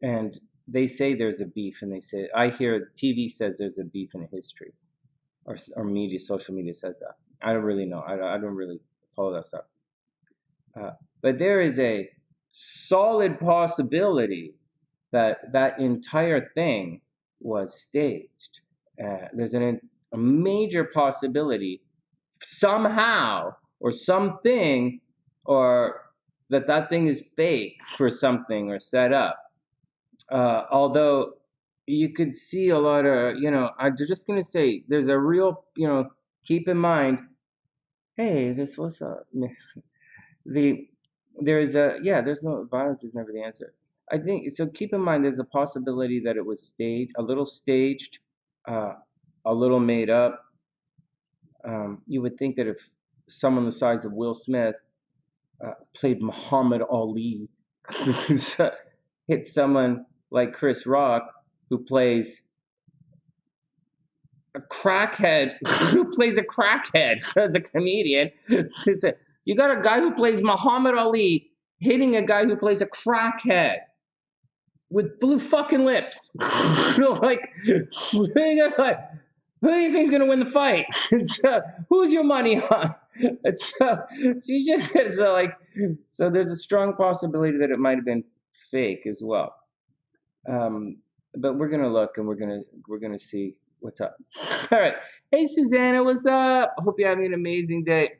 And they say there's a beef, and I hear TV says there's a beef in history. Or social media says that. I don't really know. I don't really follow that stuff. But there is a solid possibility that entire thing was staged. There's a major possibility somehow or something, or that thing is fake for something or set up. Although you could see a lot of, I'm just going to say there's a real, keep in mind, hey, this was there's no violence is never the answer. I think so. Keep in mind, there's a possibility that it was staged, a little staged, a little made up. You would think that if someone the size of Will Smith played Muhammad Ali, hit someone like Chris Rock, who plays a crackhead, as a comedian, You got a guy who plays Muhammad Ali hitting a guy who plays a crackhead with blue fucking lips. Like, who do you think's gonna win the fight? Who's your money on? So there's a strong possibility that it might have been fake as well. But we're gonna look and we're gonna see what's up. All right. Hey Susanna, what's up? I hope you're having an amazing day.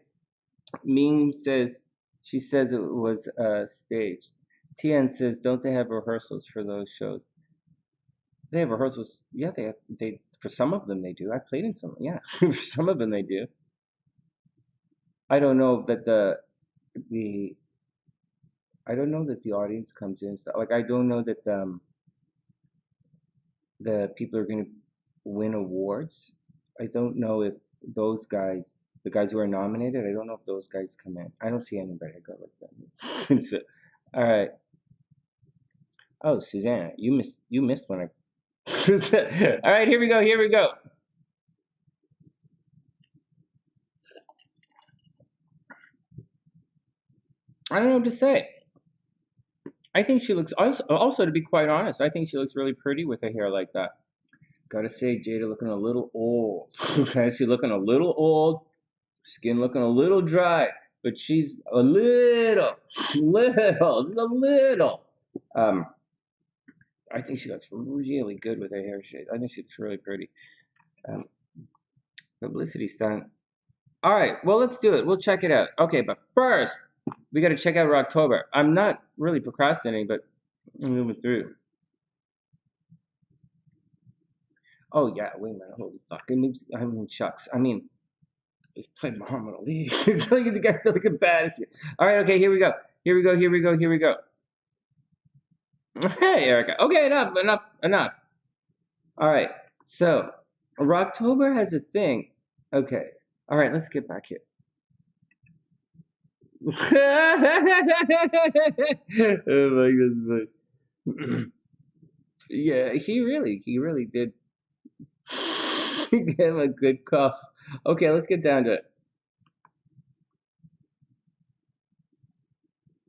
Meme says she says it was staged. Tien says, don't they have rehearsals for those shows? They have rehearsals. Yeah, they for some of them they do. I played in some. Yeah, for some of them they do. I don't know that I don't know that the audience comes in stuff. Like I don't know that the people are going to win awards. I don't know if those guys, the guys who are nominated, I don't know if those guys come in. I don't see anybody go like that. So, all right. Oh, Susanna, you missed one. All right, here we go. Here we go. I don't know what to say. I think she looks also to be quite honest, I think she looks really pretty with her hair like that. Gotta say, Jada looking a little old. She's looking a little old, skin looking a little dry, but she's a little, just a little. I think she looks really good with her hair shade. I think she's really pretty. Publicity stunt. All right, well, let's do it. We'll check it out. Okay, but first, we got to check out Rocktober. I'm not really procrastinating, but I'm moving through. Oh, yeah, wait a minute. Holy fuck. I mean, shucks. I mean, he played Muhammad Ali. Look at the guy still looking bad. All right, okay, here we go. Here we go, here we go, here we go. Hey, Erica. Okay, enough. All right, so Rocktober has a thing. Okay, all right, let's get back here. Oh my goodness. Yeah, he really did give him a good cough. Okay, let's get down to it.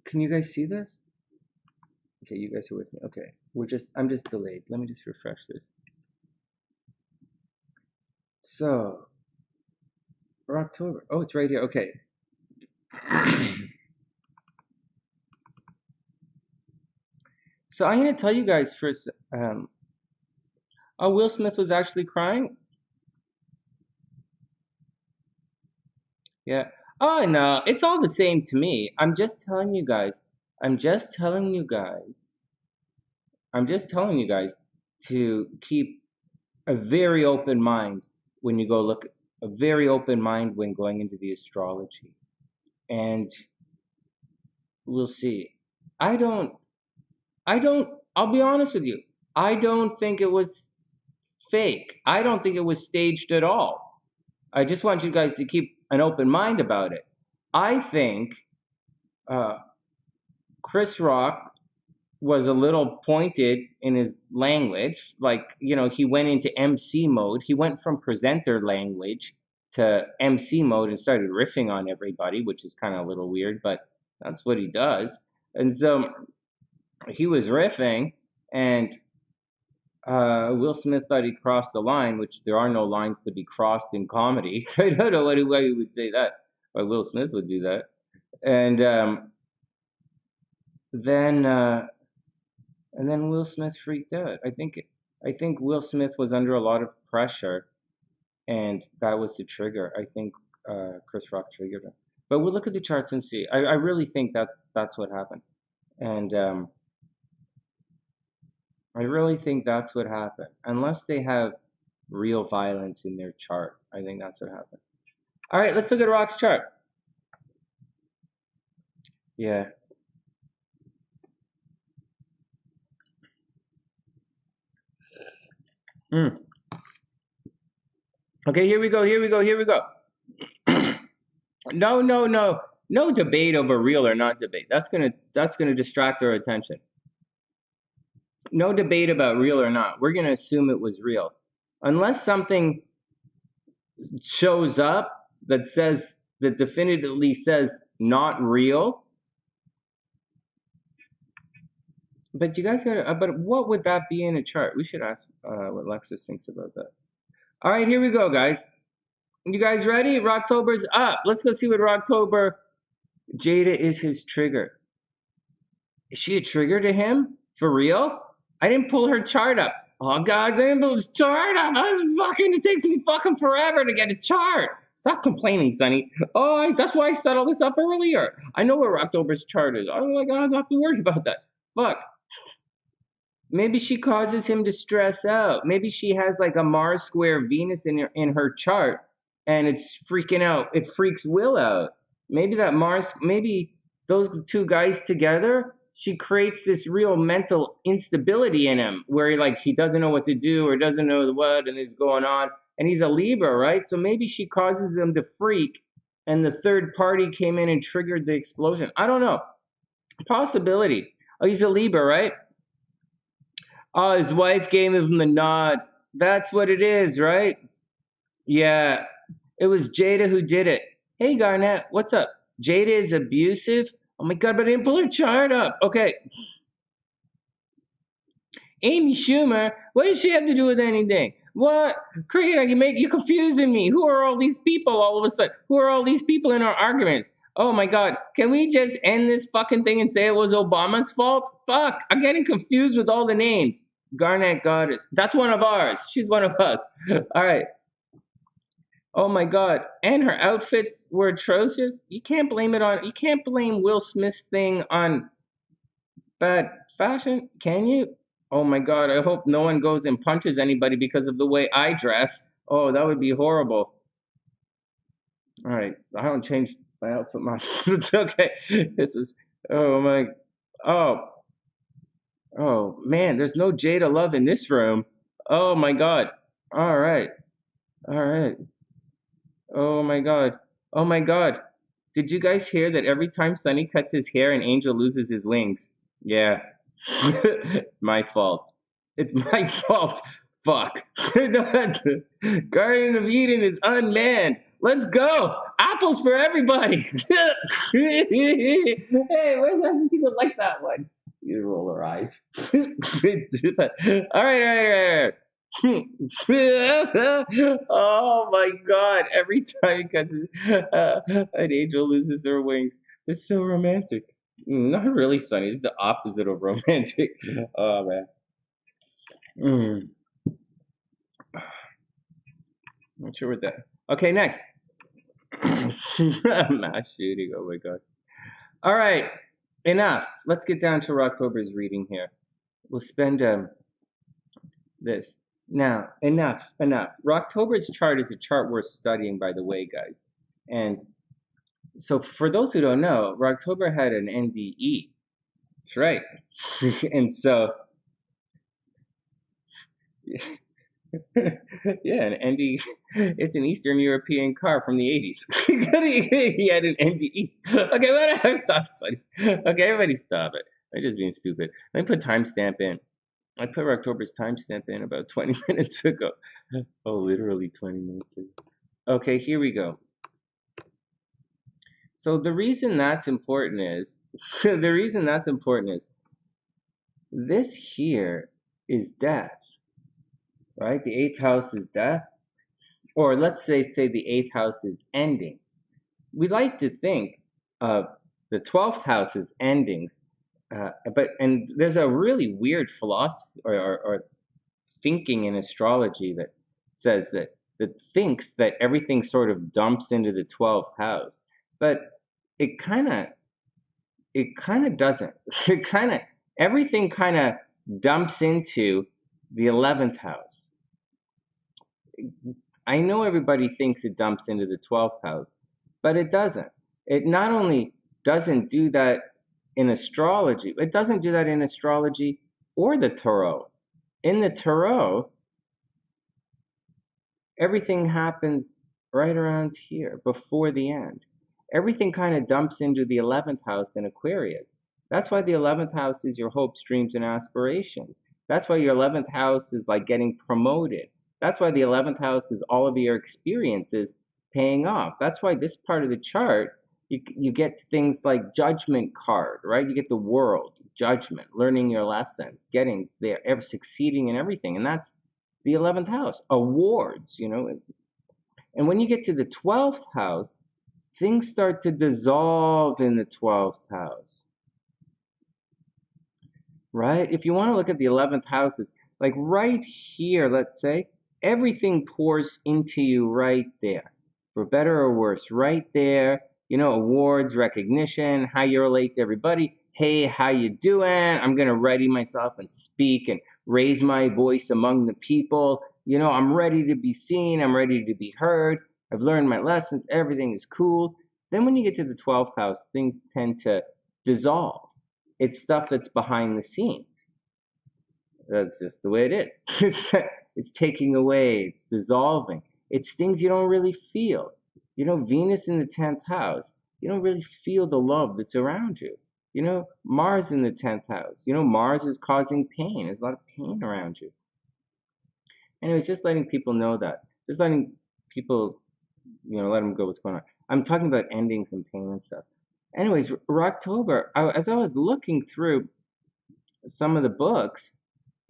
Can you guys see this? Okay, you guys are with me. Okay, I'm just delayed. Let me just refresh this. So, Rocktober. Oh, it's right here. Okay. So I'm gonna tell you guys first. Oh, Will Smith was actually crying. Yeah. Oh no, it's all the same to me. I'm just telling you guys. I'm just telling you guys to keep a very open mind when you go look. A very open mind when going into the astrology, and we'll see. I'll be honest with you. I don't think it was fake. I don't think it was staged at all. I just want you guys to keep an open mind about it. I think Chris Rock was a little pointed in his language. Like, he went into MC mode. He went from presenter language to MC mode and started riffing on everybody, which is kind of a little weird, but that's what he does. And so he was riffing, and Will Smith thought he crossed the line, which there are no lines to be crossed in comedy. I don't know why he would say that, why Will Smith would do that. And then Will Smith freaked out. I think Will Smith was under a lot of pressure, and that was the trigger. I think Chris Rock triggered him. But we'll look at the charts and see. I really think that's what happened, and I really think that's what happened. Unless they have real violence in their chart, I think that's what happened. All right, let's look at Rock's chart. Yeah. Okay, here we go. No debate over real or not debate. That's gonna distract our attention. No debate about real or not. We're gonna assume it was real, unless something shows up that says that definitively says not real. But you guys gotta, but what would that be in a chart? We should ask what Alexis thinks about that. All right, here we go, guys. You guys ready? Rocktober's up. Let's go see what Rocktober. Jada is his trigger. Is she a trigger to him? For real? I didn't pull her chart up. Oh, guys, I didn't pull his chart up. It takes me fucking forever to get a chart. Stop complaining, Sonny. Oh, that's why I set all this up earlier. I know where Rocktober's chart is. I'm like, I don't have to worry about that. Fuck. Maybe she causes him to stress out. Maybe she has like a Mars square Venus in her chart, and it's freaking out. It freaks Will out. Maybe that Mars, maybe those two guys together, she creates this real mental instability in him where like he doesn't know what to do or doesn't know what and is going on. And he's a Libra, right? So maybe she causes him to freak, and the third party came in and triggered the explosion. I don't know. Possibility. Oh, he's a Libra, right? Oh, his wife gave him the nod. That's what it is, right? Yeah. It was Jada who did it. Hey, Garnett, what's up? Jada is abusive? Oh my God, but I didn't pull her chart up. Okay. Amy Schumer, what does she have to do with anything? What? Cricket, you're confusing me. Who are all these people all of a sudden? Who are all these people in our arguments? Oh my God, can we just end this fucking thing and say it was Obama's fault? Fuck, I'm getting confused with all the names. Garnett Goddess, that's one of ours. She's one of us. All right. Oh my God, and her outfits were atrocious. You can't blame Will Smith's thing on bad fashion, can you? Oh my God, I hope no one goes and punches anybody because of the way I dress. Oh, that would be horrible. All right, I haven't changed my outfit much. It's okay. This is, oh my, oh man, there's no Jada love in this room. Oh my God. All right. Oh my God. Oh my God. Did you guys hear that every time Sunny cuts his hair, an angel loses his wings? Yeah. It's my fault. It's my fault. Fuck. Garden of Eden is unmanned. Let's go. Apples for everybody. Hey, where's that? She would like that one. You roll her eyes. All right. Oh my God! Every time an angel loses their wings, it's so romantic. Not really, Sunny. It's the opposite of romantic. Oh man. Not sure what that. Okay, next. Mass shooting. Oh my God. All right, enough. Let's get down to Rocktober's reading here. We'll spend this. Now, enough. Rocktober's chart is a chart worth studying, by the way, guys. And so for those who don't know, Rocktober had an NDE. That's right. And so, yeah, an NDE. It's an Eastern European car from the 80s. He had an NDE. Okay, whatever. Stop it. Okay, everybody stop it. I'm just being stupid. Let me put timestamp in. I put Rocktober's timestamp in about 20 minutes ago. Oh, literally 20 minutes ago. Okay, here we go. So the reason that's important is, this here is death, right? The 8th house is death. Or let's say the 8th house is endings. We like to think of the 12th house as endings. But there's a really weird philosophy or thinking in astrology that says that thinks that everything sort of dumps into the 12th house, but it kind of doesn't. Everything kind of dumps into the 11th house. I know everybody thinks it dumps into the 12th house, but it doesn't. It not only doesn't do that in astrology, it doesn't do that in astrology or the tarot. In the tarot, everything happens right around here before the end. Everything kind of dumps into the 11th house in Aquarius. That's why the 11th house is your hopes, dreams, and aspirations. That's why your 11th house is like getting promoted. That's why the 11th house is all of your experiences paying off. That's why this part of the chart, you get things like judgment card, right? You get the world, judgment, learning your lessons, getting there, ever succeeding in everything. And that's the 11th house, awards, you know. And when you get to the 12th house, things start to dissolve in the 12th house, right? If you want to look at the 11th houses, like right here, let's say, everything pours into you right there, for better or worse, right there. You know, awards, recognition, how you relate to everybody. Hey, how you doing? I'm going to ready myself and speak and raise my voice among the people. You know, I'm ready to be seen. I'm ready to be heard. I've learned my lessons. Everything is cool. Then when you get to the 12th house, things tend to dissolve. It's stuff that's behind the scenes. That's just the way it is. It's taking away, it's dissolving. It's things you don't really feel. You know, Venus in the 10th house, you don't really feel the love that's around you. You know, Mars in the 10th house, you know, Mars is causing pain. There's a lot of pain around you. Anyways, just letting people know that. Just letting people, you know, let them go what's going on. I'm talking about endings and pain and stuff. Anyways, Rocktober, as I was looking through some of the books,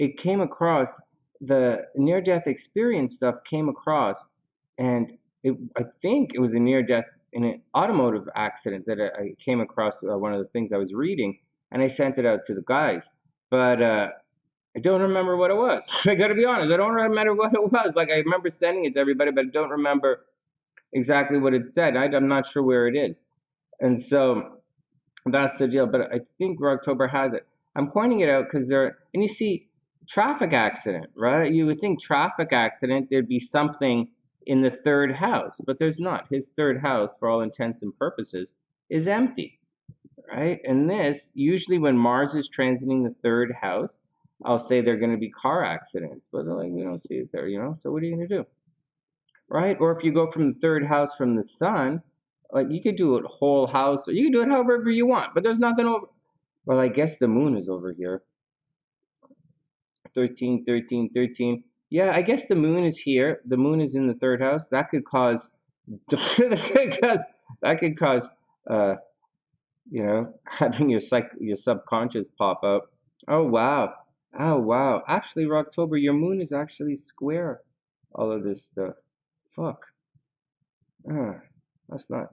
it came across the near-death experience stuff came across, and I think it was a near-death in an automotive accident that I came across one of the things I was reading, and I sent it out to the guys, but I don't remember what it was. I got to be honest, I don't remember what it was. Like I remember sending it to everybody, but I don't remember exactly what it said. I'm not sure where it is, and so that's the deal. But I think Rocktober has it. I'm pointing it out because and you see, traffic accident, right? You would think traffic accident, there'd be something in the third house, but there's not. His third house, for all intents and purposes, is empty, right? And this, usually when Mars is transiting the third house, I'll say they're going to be car accidents, but like we don't see it there, you know? So what are you going to do, right? Or if you go from the third house from the sun, like you could do a whole house, or you could do it however you want, but there's nothing over. Well, I guess the moon is over here. 13, 13, 13. Yeah, I guess the moon is here. The moon is in the third house. That could cause, that could cause, you know, having your subconscious pop up. Oh wow, oh wow. Actually, Rocktober, your moon is actually square. All of this stuff. Fuck. That's not.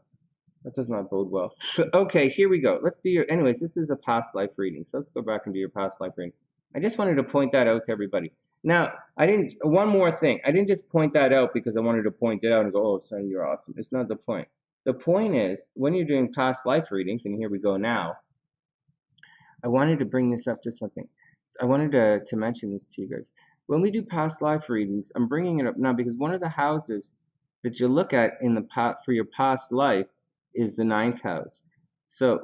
That does not bode well. Okay, here we go. Let's do your. Anyways, this is a past life reading, so let's go back and do your past life reading. I just wanted to point that out to everybody. Now, I didn't. One more thing. I didn't just point that out because I wanted to point it out and go, "Oh, Sonny, you're awesome." It's not the point. The point is when you're doing past life readings, and here we go now. I wanted to bring this up to something. I wanted to mention this to you guys. When we do past life readings, I'm bringing it up now because one of the houses that you look at in the for your past life is the 9th house. So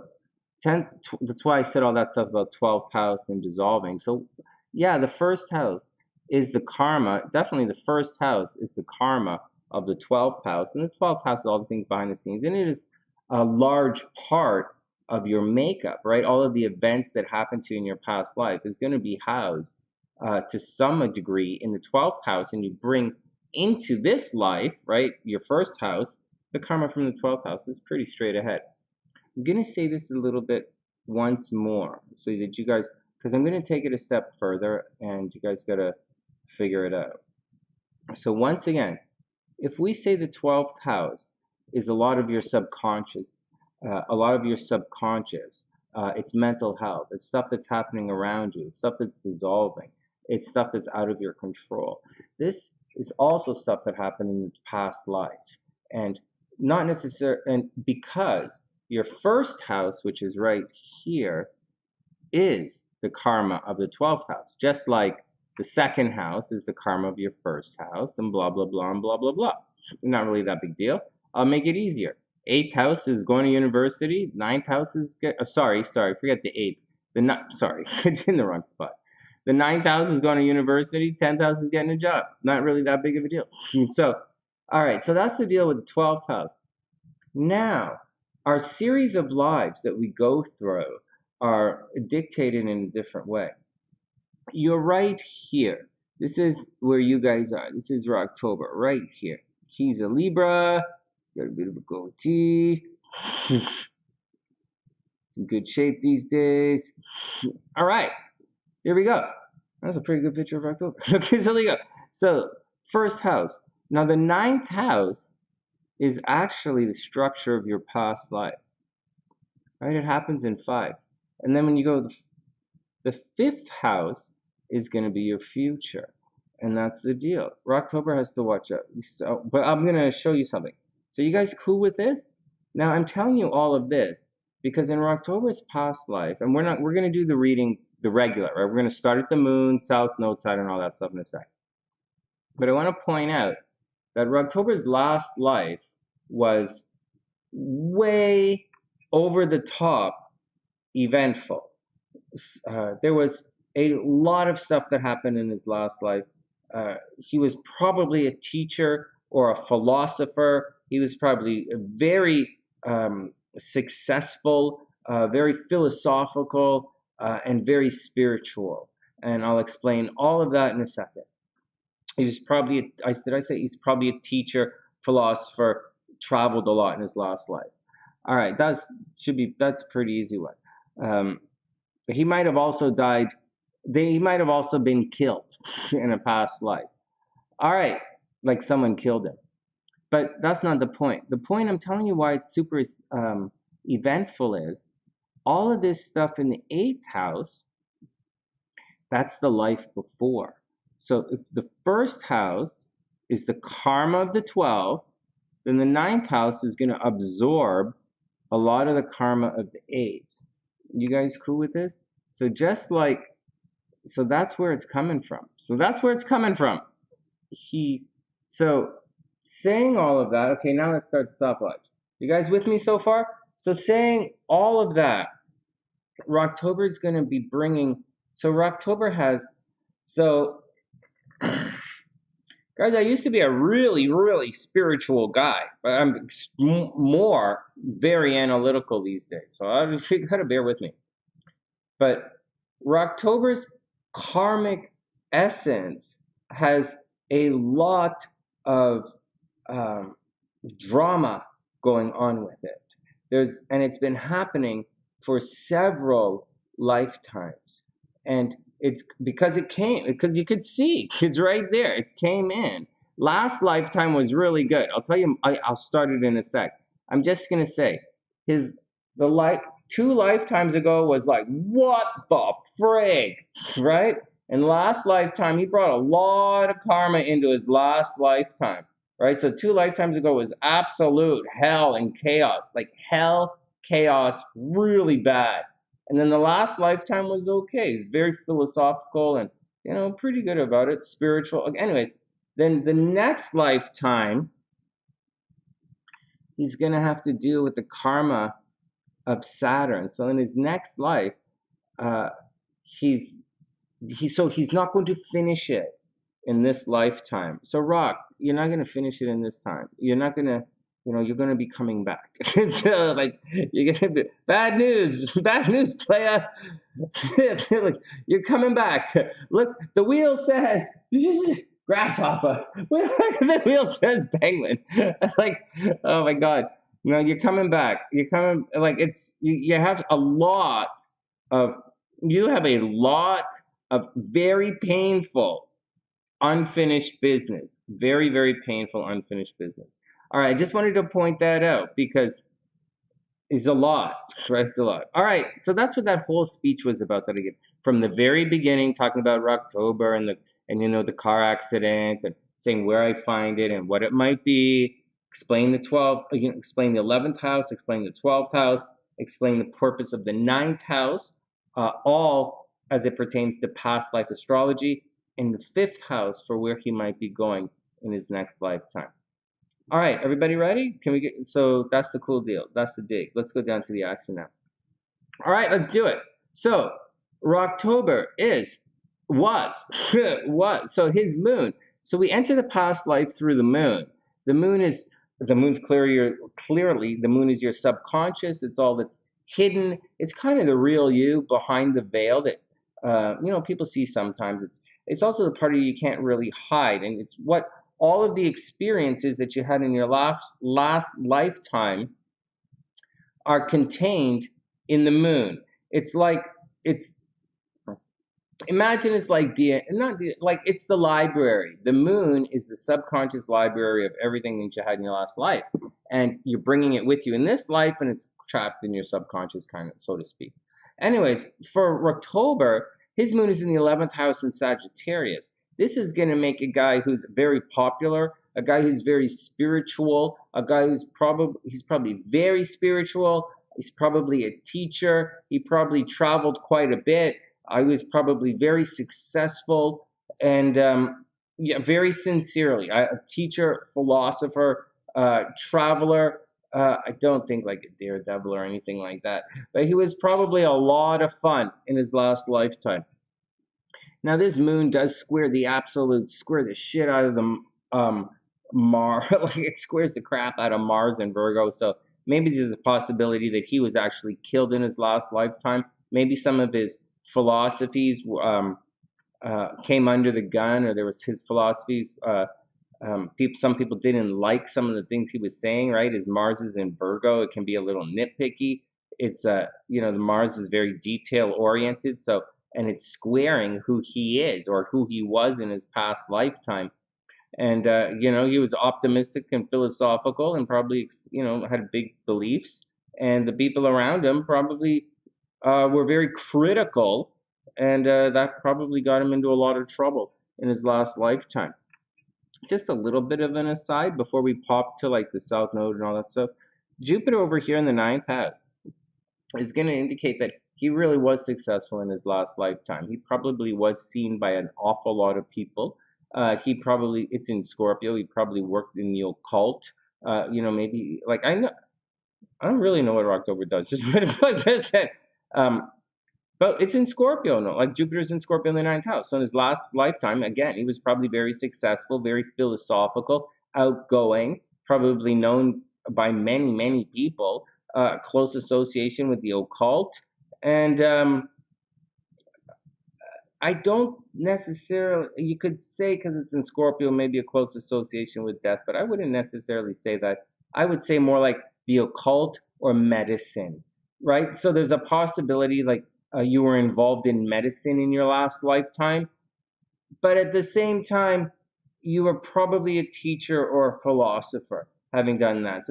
10th, that's why I said all that stuff about 12th house and dissolving. So yeah, the first house is the karma. Definitely the first house is the karma of the 12th house. And the 12th house is all the things behind the scenes. And it is a large part of your makeup, right? All of the events that happened to you in your past life is going to be housed to some degree in the 12th house. And you bring into this life, right, your first house, the karma from the 12th house is pretty straight ahead. I'm going to say this a little bit once more so that you guys, because I'm going to take it a step further and you guys got to figure it out. So once again, if we say the 12th house is a lot of your subconscious, it's mental health, it's stuff that's happening around you, it's stuff that's dissolving, it's stuff that's out of your control. This is also stuff that happened in the past life. And not necessarily, and because your first house, which is right here, is the karma of the 12th house, just like the second house is the karma of your first house, and blah, blah, blah, and blah, blah, blah. Not really that big deal. I'll make it easier. 8th house is going to university. 9th house is, sorry, forget the 8th. Sorry, it's in the wrong spot. The 9th house is going to university. 10th house is getting a job. Not really that big of a deal. So, all right, so that's the deal with the 12th house. Now, our series of lives that we go through are dictated in a different way. You're right here. This is where you guys are. This is Rocktober, right here. He's a Libra. got a bit of a goatee. It's in good shape these days. All right, here we go. That's a pretty good picture of October. Okay, so there you go. So, first house. Now, the ninth house is actually the structure of your past life. Right? It happens in fives. And then when you go, the fifth house is going to be your future. And that's the deal. Rocktober has to watch out. So, but I'm going to show you something. So, you guys cool with this? Now, I'm telling you all of this because in Rocktober's past life, and we're going to do the reading the regular, right? We're going to start at the moon, south node side, and all that stuff in a sec. But I want to point out that Rocktober's last life was way over the top eventful. There was a lot of stuff that happened in his last life. He was probably a teacher or a philosopher. He was probably very successful, very philosophical, and very spiritual. And I'll explain all of that in a second. He was probably, he's probably a teacher, philosopher, traveled a lot in his last life. All right, that's a pretty easy one. He might have also died. He might have also been killed in a past life. All right, like someone killed him. But that's not the point. The point I'm telling you why it's super eventful is all of this stuff in the eighth house, that's the life before. So if the first house is the karma of the 12th, then the ninth house is going to absorb a lot of the karma of the eighth. You guys cool with this? So so that's where it's coming from. So saying all of that, okay, now let's start the stopwatch. You guys with me so far? So saying all of that, Rocktober is going to be bringing, so Rocktober has, so guys, I used to be a really, really spiritual guy, but I'm more very analytical these days. So you gotta bear with me. But Rocktober's karmic essence has a lot of drama going on with it. And it's been happening for several lifetimes. And it's because you could see, it's right there. It came in. Last lifetime was really good. I'll tell you, I'll start it in a sec. I'm just going to say, two lifetimes ago was like, what the frig, right? And last lifetime, he brought a lot of karma into his last lifetime, right? So 2 lifetimes ago was absolute hell and chaos, like hell, chaos, really bad. And then the last lifetime was okay. He's very philosophical and, pretty good about it, spiritual. Anyways, then the next lifetime, he's going to have to deal with the karma of Saturn. So in his next life, he's not going to finish it in this lifetime. So Rock, you're not going to finish it in this time. You're not going to, you're going to be coming back. So like, you're going to be, bad news, playa. You're coming back. Look, the wheel says, grasshopper. The wheel says penguin. Like, oh my God. No, you're coming back. You're coming, like, you have a lot of very painful, unfinished business. Very, very painful, unfinished business. All right, I just wanted to point that out because it's a lot, right? It's a lot. All right, so that's what that whole speech was about that I gave. From the very beginning, talking about Rocktober and the car accident and saying where I find it and what it might be. Explain the 12th, explain the 11th house, explain the 12th house, explain the purpose of the 9th house, all as it pertains to past life astrology, and the 5th house for where he might be going in his next lifetime. All right, everybody ready? So that's the cool deal. That's the dig. Let's go down to the action now. All right, let's do it. So Rocktober was. So his moon. So we enter the past life through the moon. The moon's clearly, the moon is your subconscious. It's all that's hidden. It's kind of the real you behind the veil that, people see sometimes. It's also the part of you can't really hide. And it's what all of the experiences that you had in your last lifetime are contained in the moon. It's like, it's, imagine it's like it's the library. The moon is the subconscious library of everything that you had in your last life, and you're bringing it with you in this life, and it's trapped in your subconscious, kind of, so to speak. Anyways, for Rocktober, his moon is in the 11th house in Sagittarius. This is going to make a guy who's very popular, a guy who's very spiritual, a guy who's probably very spiritual. He's probably a teacher. He probably traveled quite a bit. I was probably very successful and yeah, very sincerely. A teacher, philosopher, traveler. I don't think like a daredevil or anything like that, but he was probably a lot of fun in his last lifetime. Now this moon does square the shit out of the Mars, like it squares the crap out of Mars and Virgo. So maybe there's a possibility that he was actually killed in his last lifetime. Maybe some of his philosophies came under the gun, or there was his philosophies. Some people didn't like some of the things he was saying. Right, as Mars is in Virgo, it can be a little nitpicky. It's the Mars is very detail oriented, so, and it's squaring who he is or who he was in his past lifetime. And he was optimistic and philosophical, and probably had big beliefs. And the people around him probably were very critical, and that probably got him into a lot of trouble in his last lifetime. Just a little bit of an aside before we pop to like the South Node and all that stuff. Jupiter over here in the 9th house is going to indicate that he really was successful in his last lifetime. He probably was seen by an awful lot of people. It's in Scorpio. He probably worked in the occult. Maybe like I don't really know what Rocktober does. Just like this. But it's in Scorpio, no? Like Jupiter's in Scorpio in the 9th house. So in his last lifetime, again, he was probably very successful, very philosophical, outgoing, probably known by many, many people, close association with the occult. And I don't necessarily, you could say because it's in Scorpio, maybe a close association with death, but I wouldn't necessarily say that. I would say more like the occult or medicine, right? So there's a possibility like you were involved in medicine in your last lifetime, but at the same time, you were probably a teacher or a philosopher having done that.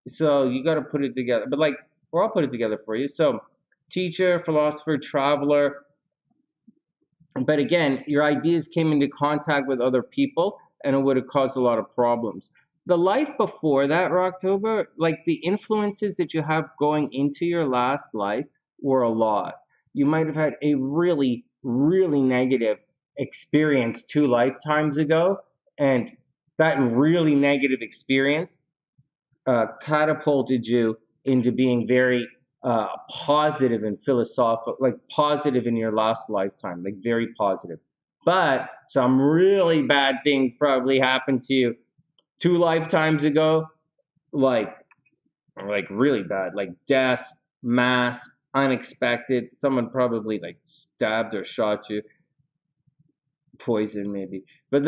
So you got to put it together, but like, or I'll put it together for you. So teacher, philosopher, traveler. But again, your ideas came into contact with other people, and it would have caused a lot of problems. The life before that, Rocktober, like the influences that you have going into your last life were a lot. You might have had a really, really negative experience 2 lifetimes ago, and that really negative experience catapulted you into being very positive and philosophical, like positive in your last lifetime, like very positive. But some really bad things probably happened to you 2 lifetimes ago, like really bad, like death, mass, unexpected. Someone probably like stabbed or shot you, poison maybe. But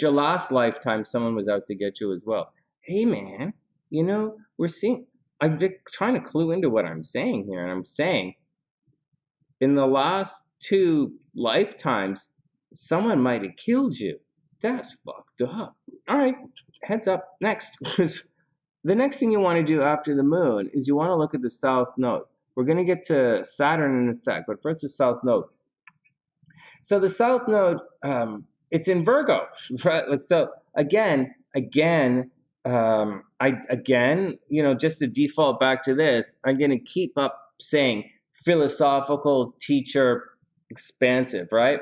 your last lifetime, someone was out to get you as well. Hey man, I'm trying to clue into what I'm saying here, and I'm saying in the last 2 lifetimes, someone might have killed you. That's fucked up. All right, heads up. Next. The next thing you want to do after the moon is you want to look at the South Node. We're going to get to Saturn in a sec, but first the South Node. So the South Node, it's in Virgo, right? So again, just to default back to this, I'm going to keep up saying philosophical, teacher, expansive, right?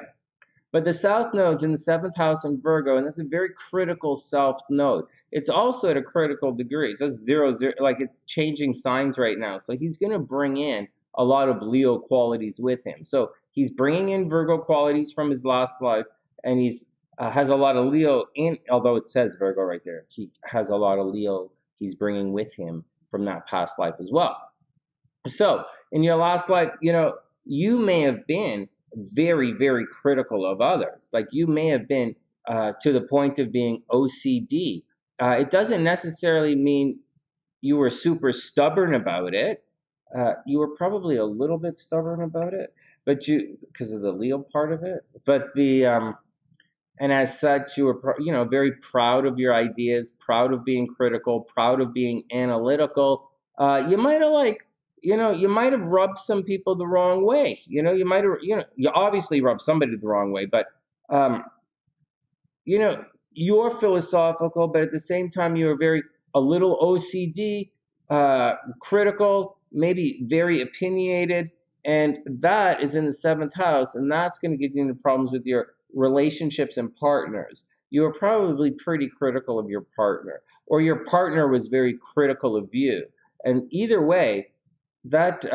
But the South Node's in the 7th house in Virgo, and that's a very critical South Node. It's also at a critical degree. It's a 0, like it's changing signs right now. So he's going to bring in a lot of Leo qualities with him. So he's bringing in Virgo qualities from his last life, and he's has a lot of Leo in, although it says Virgo right there. He has a lot of Leo he's bringing with him from that past life as well. So in your last life, you may have been very, very critical of others. Like you may have been to the point of being OCD. It doesn't necessarily mean you were super stubborn about it. You were probably a little bit stubborn about it, but because of the Leo part of it. But and as such, you were, very proud of your ideas, proud of being critical, proud of being analytical. You might have you might have rubbed some people the wrong way. You might have, you obviously rubbed somebody the wrong way, but um, you know, you're philosophical, but at the same time, you're a little OCD, critical, maybe very opinionated, and that is in the seventh house, and that's going to get you into problems with your relationships and partners. You were probably pretty critical of your partner, or your partner was very critical of you, and that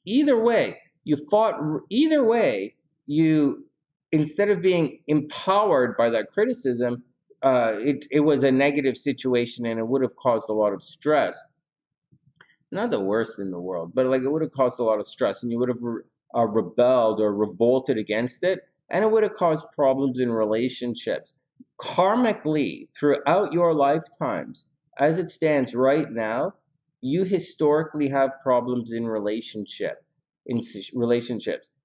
either way, you fought. Either way, you instead of being empowered by that criticism, it was a negative situation and it would have caused a lot of stress. Not the worst in the world, but like it would have caused a lot of stress and you would have rebelled or revolted against it, and it would have caused problems in relationships. Karmically, throughout your lifetimes, as it stands right now, you historically have problems in relationships.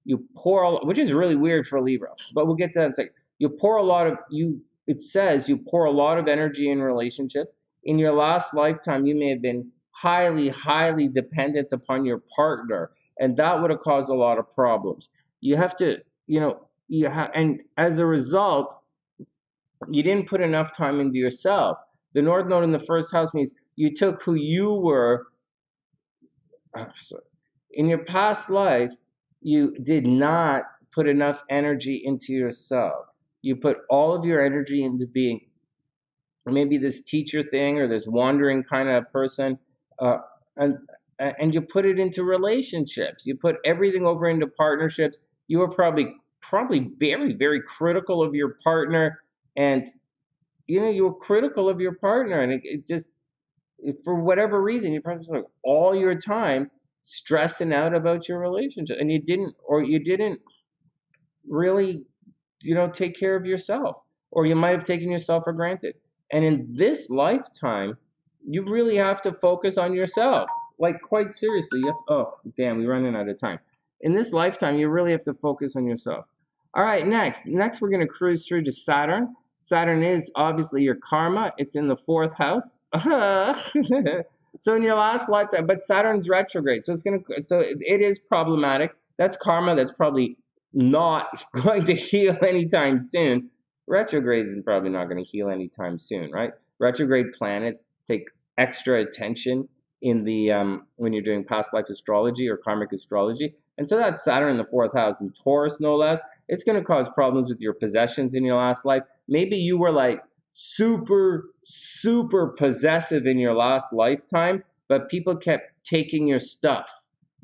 You pour, which is really weird for Libra, but we'll get to that in a second. You pour a lot of you. It says you pour a lot of energy in relationships. In your last lifetime, you may have been highly, highly dependent upon your partner, and that would have caused a lot of problems. You have to, and as a result, you didn't put enough time into yourself. The North Node in the first house means you took who you were. In your past life, you did not put enough energy into yourself. You put all of your energy into being maybe this teacher thing or this wandering kind of person, uh, and you put it into relationships. You put everything over into partnerships. You were probably very, very critical of your partner, and you were critical of your partner, and it just for whatever reason you probably spent all your time stressing out about your relationship, and you didn't really take care of yourself, or you might have taken yourself for granted. And in this lifetime, you really have to focus on yourself, like quite seriously. Oh damn, we're running out of time. In this lifetime, you really have to focus on yourself. All right, next we're going to cruise through to Saturn. Saturn is obviously your karma. It's in the fourth house. So in your last lifetime, but Saturn's retrograde, so it is problematic. That's karma. That's probably not going to heal anytime soon. Retrograde is probably not going to heal anytime soon, right? Retrograde planets take extra attention in the when you're doing past life astrology or karmic astrology, and so that's Saturn in the fourth house in Taurus, no less. It's going to cause problems with your possessions in your last life. Maybe you were like super, super possessive in your last lifetime, but people kept taking your stuff,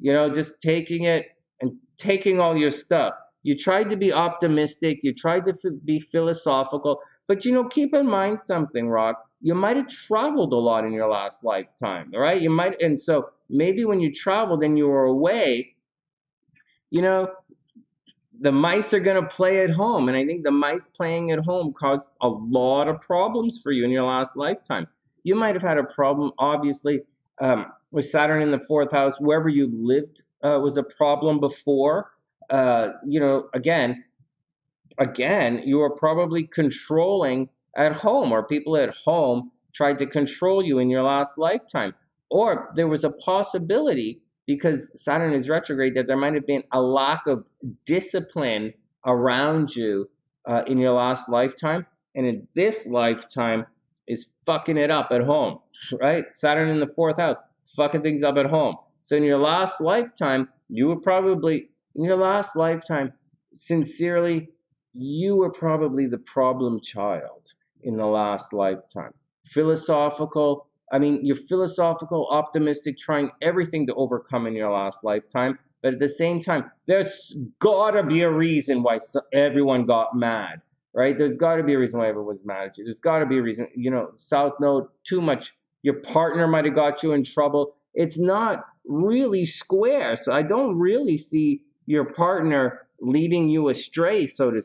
just taking it and taking all your stuff. You tried to be optimistic, you tried to be philosophical, but keep in mind something, Rock. You might have traveled a lot in your last lifetime, all right? And so maybe when you traveled and you were away, the mice are going to play at home. And I think the mice playing at home caused a lot of problems for you in your last lifetime. You might have had a problem, obviously, with Saturn in the fourth house. Wherever you lived was a problem before. Again, you were probably controlling at home, or people at home tried to control you in your last lifetime. Or there was a possibility, because Saturn is retrograde, that there might have been a lack of discipline around you in your last lifetime, and in this lifetime is fucking it up at home, right? Saturn in the fourth house, fucking things up at home. So in your last lifetime, sincerely, you were probably the problem child in the last lifetime. You're philosophical, optimistic, trying everything to overcome in your last lifetime. But at the same time, there's gotta be a reason why everyone got mad, right? There's gotta be a reason why everyone was mad at you. There's gotta be a reason, South Node, too much. Your partner might have got you in trouble. It's not really square. So I don't really see your partner leading you astray, so to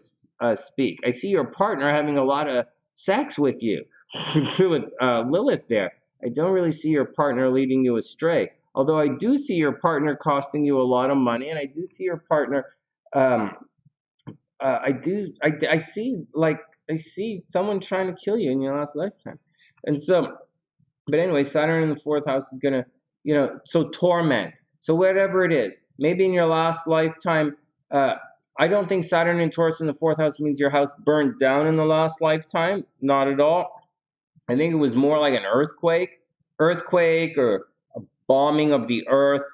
speak. I see your partner having a lot of sex with you, with Lilith there. I don't really see your partner leading you astray. Although I do see your partner costing you a lot of money, and I do see your partner. Um, I see someone trying to kill you in your last lifetime, and so. But anyway, Saturn in the fourth house is gonna, so torment. So whatever it is, maybe in your last lifetime, I don't think Saturn in Taurus in the fourth house means your house burned down in the last lifetime. Not at all. I think it was more like an earthquake or a bombing of the earth,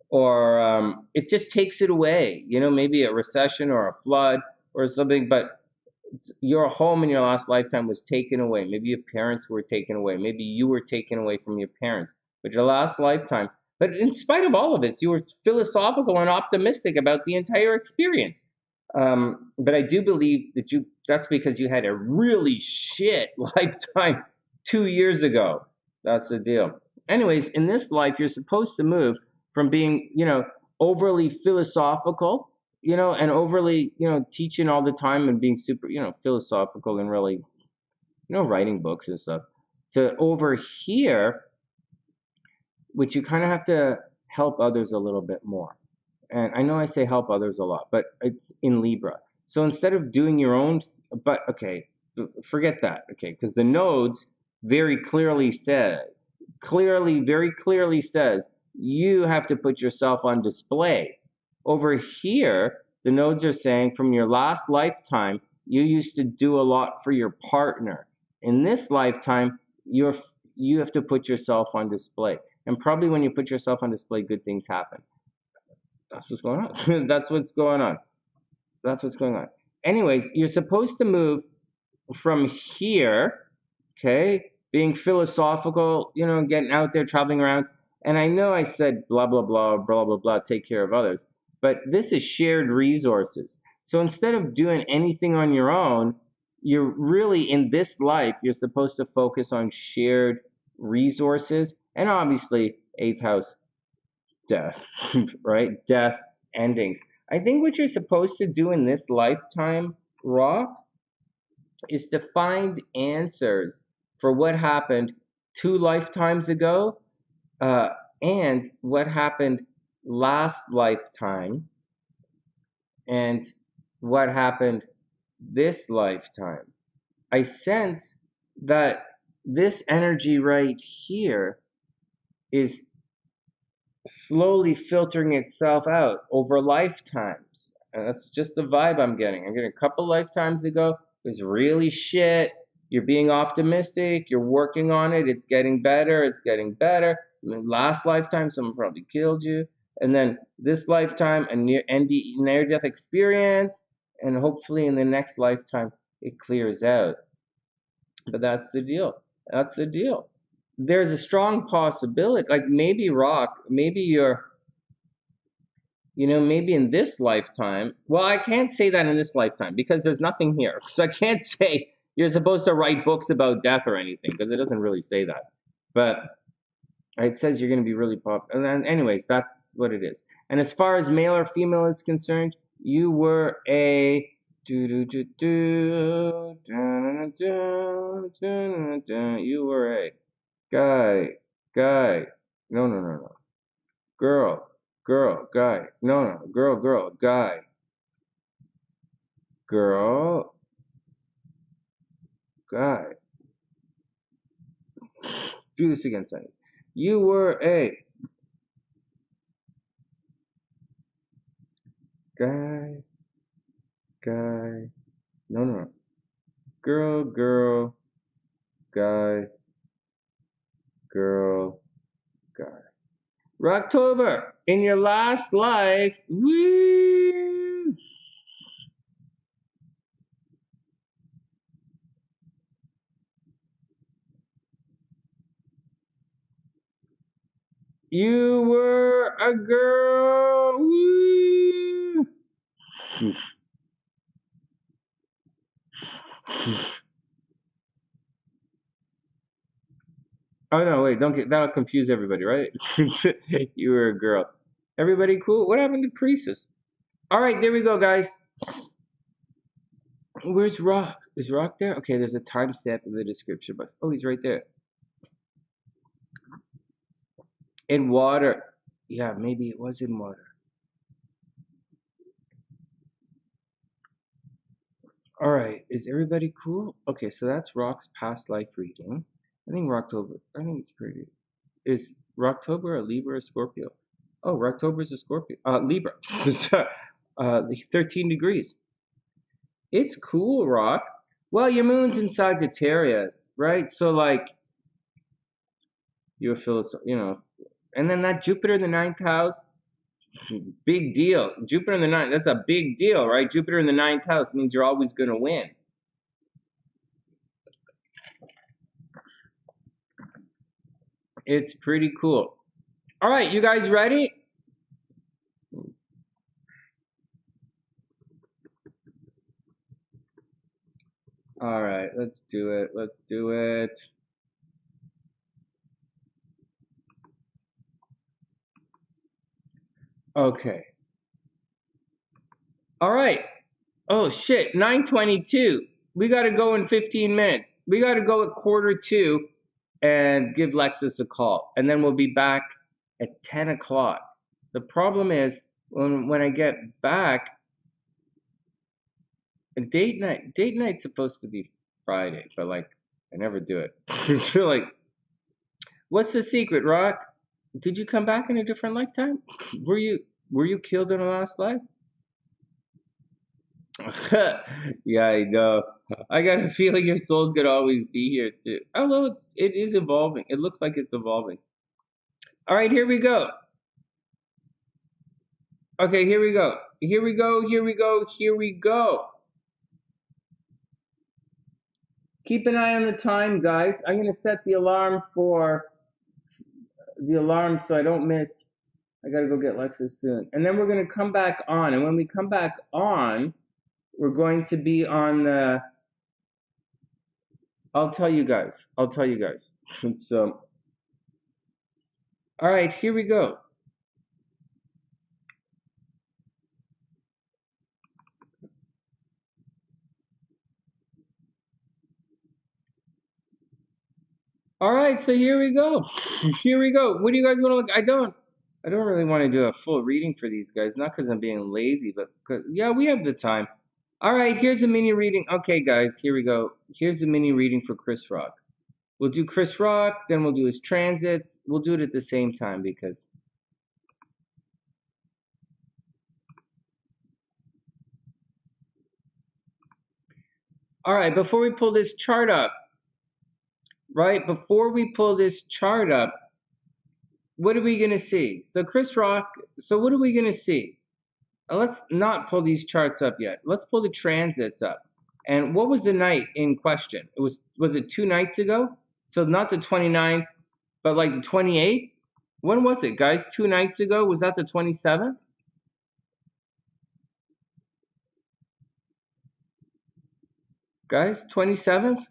or it just takes it away. Maybe a recession or a flood or something. But your home in your last lifetime was taken away. Maybe your parents were taken away. Maybe you were taken away from your parents. But your last lifetime, but in spite of all of this, you were philosophical and optimistic about the entire experience. But I do believe that that's because you had a really shit lifetime 2 years ago. That's the deal. Anyways, in this life, you're supposed to move from being, overly philosophical, and overly, teaching all the time and being super, philosophical and really, writing books and stuff, to over here, which you kind of have to help others a little bit more. And I know I say help others a lot, but it's in Libra. So instead of doing your own, but okay, forget that, okay, because the nodes very clearly very clearly says, you have to put yourself on display. Over here, the nodes are saying from your last lifetime, you used to do a lot for your partner. In this lifetime, you have to put yourself on display. And probably when you put yourself on display, good things happen. That's what's going on. That's what's going on. That's what's going on. Anyways, you're supposed to move from here, okay, being philosophical, getting out there, traveling around. And I know I said blah, blah, blah, blah, blah, blah, take care of others. But this is shared resources. So instead of doing anything on your own, you're really, in this life, you're supposed to focus on shared resources. And obviously, 8th house, death, right? Death, endings. I think what you're supposed to do in this lifetime, Rock, is to find answers for what happened 2 lifetimes ago, and what happened last lifetime, and what happened this lifetime. I sense that this energy right here is slowly filtering itself out over lifetimes. And that's just the vibe I'm getting. I'm getting a couple lifetimes ago, it was really shit. You're being optimistic. You're working on it. It's getting better. It's getting better. Last lifetime, someone probably killed you. And then this lifetime, a near-death experience. And hopefully in the next lifetime, it clears out. But that's the deal. That's the deal. There's a strong possibility, like maybe Rock, maybe you're, maybe in this lifetime. Well, I can't say that in this lifetime because there's nothing here. So I can't say you're supposed to write books about death or anything because it doesn't really say that. But it says you're going to be really popular. And then, anyways, that's what it is. And as far as male or female is concerned, you were a you were a guy. No. Girl, guy. No, girl, guy. Girl, guy. Do this again, Sunny. You were a guy. No. Girl, guy. Girl, guy. Rocktober, in your last life, woo! You were a girl, woo! Oh no, wait, that'll confuse everybody, right? You were a girl. Everybody cool? What happened to Priestess? All right, there we go, guys. Where's Rock? Is Rock there? Okay, there's a timestamp in the description box. Oh, he's right there. In water. Yeah, maybe it was in water. All right, is everybody cool? Okay, so that's Rock's past life reading. I think Rocktober. I think it's pretty. Is Rocktober a Libra or Scorpio? Oh, Rocktober is a Scorpio. Libra. Sorry. 13 degrees. It's cool, Rock. Well, your moon's in Sagittarius, right? So like you're and then that Jupiter in the ninth house, big deal. Jupiter in the ninth, that's a big deal, right? Jupiter in the ninth house means you're always gonna win. It's pretty cool. All right, you guys ready? All right, let's do it. Let's do it. Okay. All right. Oh shit, 9:22. We got to go in 15 minutes. We got to go at 1:45 and give Lexus a call. And then we'll be back at 10 o'clock. The problem is when I get back, date night's supposed to be Friday, but like I never do it. So like, what's the secret, Rock? Did you come back in a different lifetime? Were you killed in a last life? Yeah, I know. I got a feeling your soul's gonna always be here too. Although it is evolving. It looks like it's evolving. All right, here we go. Okay, here we go. Here we go. Here we go. Here we go. Keep an eye on the time, guys. I'm gonna set the alarm so I don't miss. I gotta go get Lexus soon, and then we're gonna come back on. And when we come back on, we're going to be on the. I'll tell you guys. So, all right, here we go. All right, so here we go. Here we go. What do you guys want to look? I don't really want to do a full reading for these guys, not because I'm being lazy, but because yeah, we have the time. All right, here's a mini reading. Okay, guys, here we go. Here's the mini reading for Chris Rock. We'll do Chris Rock, then we'll do his transits. We'll do it at the same time because. All right, before we pull this chart up, what are we going to see? So, Chris Rock, so what are we going to see? Let's not pull these charts up yet. Let's pull the transits up. And what was the night in question? Was it 2 nights ago? So not the 29th, but like the 28th? When was it, guys? 2 nights ago? Was that the 27th? Guys, 27th?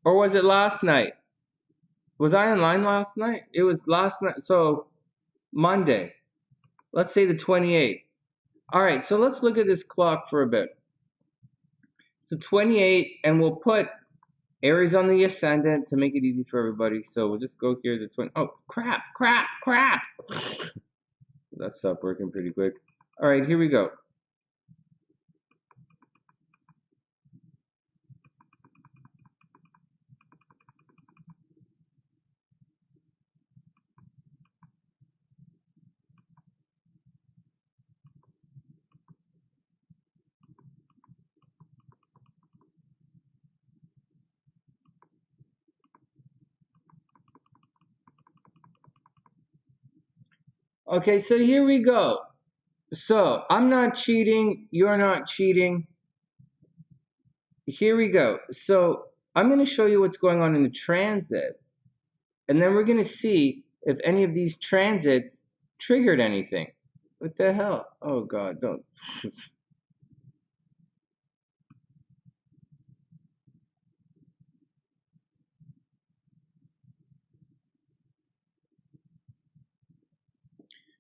Or was it last night? Was I online last night? It was last night. So Monday. Let's say the 28th. All right, so let's look at this clock for a bit. So 28, and we'll put Aries on the ascendant to make it easy for everybody. So we'll just go here to 20. Oh, crap. That stopped working pretty quick. All right, here we go. Okay, so here we go. So I'm not cheating. You're not cheating. Here we go. So I'm going to show you what's going on in the transits. And then we're going to see if any of these transits triggered anything. What the hell? Oh, God, don't.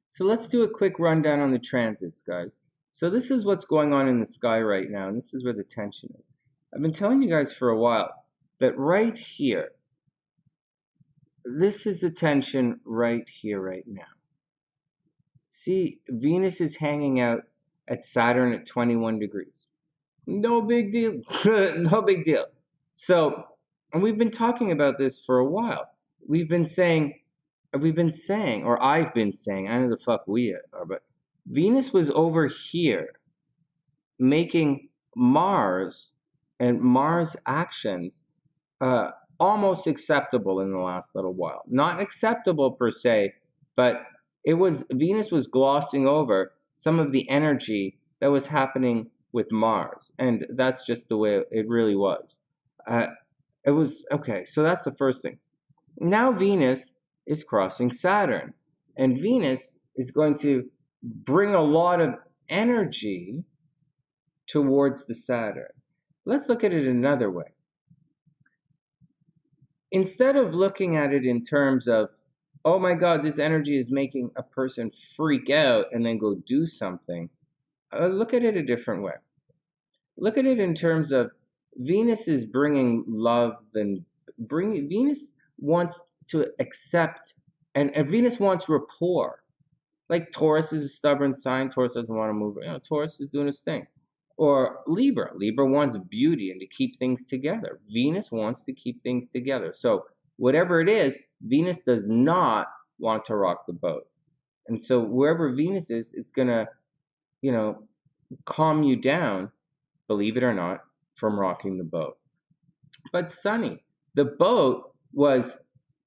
So let's do a quick rundown on the transits, guys. So this is what's going on in the sky right now, and this is where the tension is. I've been telling you guys for a while that right here, this is the tension right here, right now. See, Venus is hanging out at Saturn at 21 degrees. No big deal. No big deal. So, and we've been talking about this for a while. We've been saying, or I've been saying, I don't know the fuck we are, but Venus was over here making Mars and Mars actions almost acceptable in the last little while. Not acceptable per se, but Venus was glossing over some of the energy that was happening with Mars, and that's just the way it really was. It was okay. So that's the first thing. Now Venus is crossing Saturn, and Venus is going to bring a lot of energy towards the Saturn. Let's look at it another way. Instead of looking at it in terms of, oh my God, this energy is making a person freak out and then go do something, look at it a different way. Look at it in terms of Venus is bringing love and Venus wants to accept, and Venus wants rapport. Like Taurus is a stubborn sign. Taurus doesn't want to move. Taurus is doing his thing. Or Libra. Libra wants beauty and to keep things together. Venus wants to keep things together. So whatever it is, Venus does not want to rock the boat. And so wherever Venus is, it's going to, calm you down, believe it or not, from rocking the boat. But Sunny, the boat was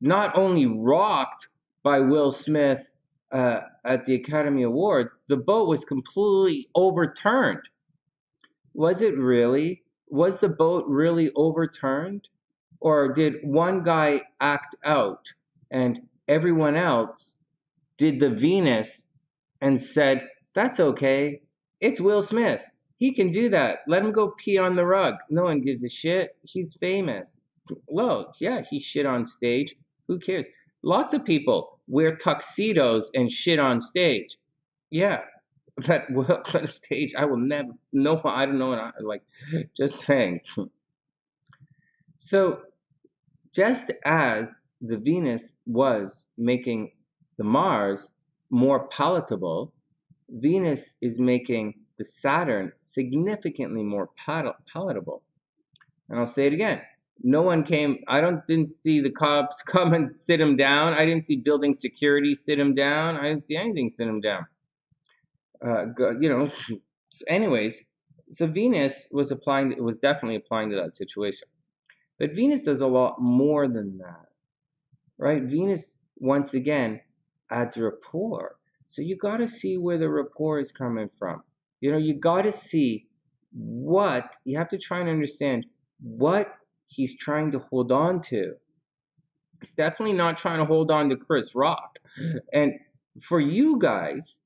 not only rocked by Will Smith at the Academy Awards, the boat was completely overturned. Was it really? Was the boat really overturned? Or did one guy act out and everyone else did the Venus and said, that's okay, it's Will Smith. He can do that. Let him go pee on the rug. No one gives a shit. He's famous. Well, yeah, he shit on stage. Who cares? Lots of people wear tuxedos and shit on stage. Yeah, but on stage, I will never. No, I don't know. Like, just saying. So, just as the Venus was making the Mars more palatable, Venus is making the Saturn significantly more palatable. And I'll say it again. No one came. Didn't see the cops come and sit him down. I didn't see building security sit him down. I didn't see anything sit him down. Anyways, so Venus was definitely applying to that situation. But Venus does a lot more than that, right? Venus, once again, adds rapport. So you got to see where the rapport is coming from. You got to see you have to try and understand what he's trying to hold on to. He's definitely not trying to hold on to Chris Rock. And for you guys,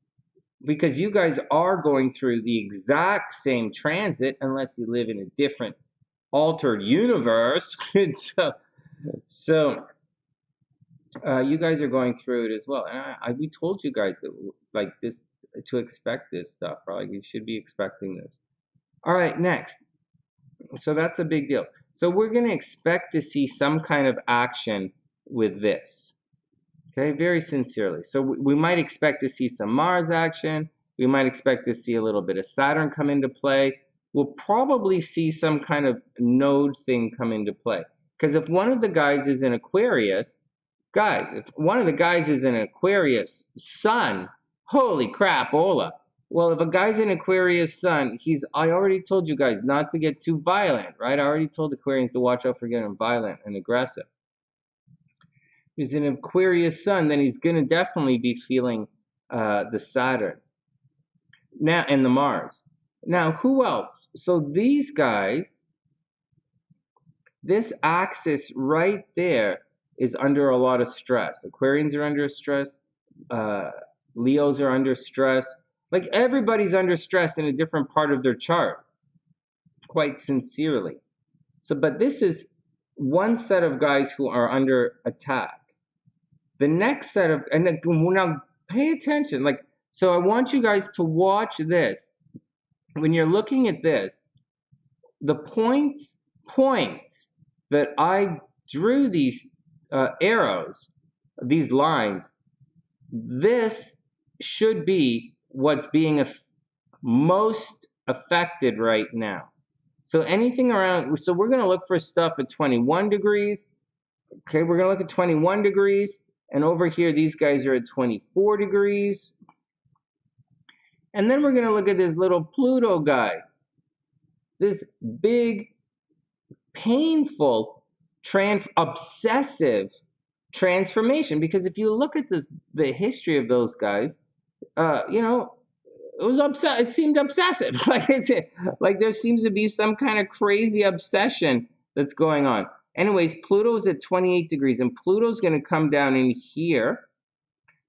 because you guys are going through the exact same transit, unless you live in a different altered universe. So you guys are going through it as well. And we told you guys that, like this, to expect this stuff. Right? You should be expecting this. All right, next. So that's a big deal. So we're going to expect to see some kind of action with this. Okay, very sincerely. So we might expect to see some Mars action. We might expect to see a little bit of Saturn come into play. We'll probably see some kind of node thing come into play. Because if one of the guys is in Aquarius, if one of the guys is in Aquarius Sun, holy crap, Ola. Well, if a guy's in Aquarius Sun, I already told you guys not to get too violent, right? I already told Aquarians to watch out for getting violent and aggressive. If he's in Aquarius Sun, then he's going to definitely be feeling the Saturn now and the Mars. Now, who else? So these guys, this axis right there is under a lot of stress. Aquarians are under stress. Leos are under stress. Like everybody's under stress in a different part of their chart, quite sincerely. So, but this is one set of guys who are under attack. The next set of, and now pay attention. So I want you guys to watch this. When you're looking at this, the points that I drew these arrows, these lines, this should be what's being most affected right now. So anything around, so we're going to look for stuff at 21 degrees. Okay, we're going to look at 21 degrees. And over here, these guys are at 24 degrees. And then we're going to look at this little Pluto guy. This big, painful, obsessive transformation. Because if you look at the history of those guys, you know, it seemed obsessive. Like there seems to be some kind of crazy obsession that's going on. Anyways, Pluto's at 28 degrees, and Pluto's going to come down in here,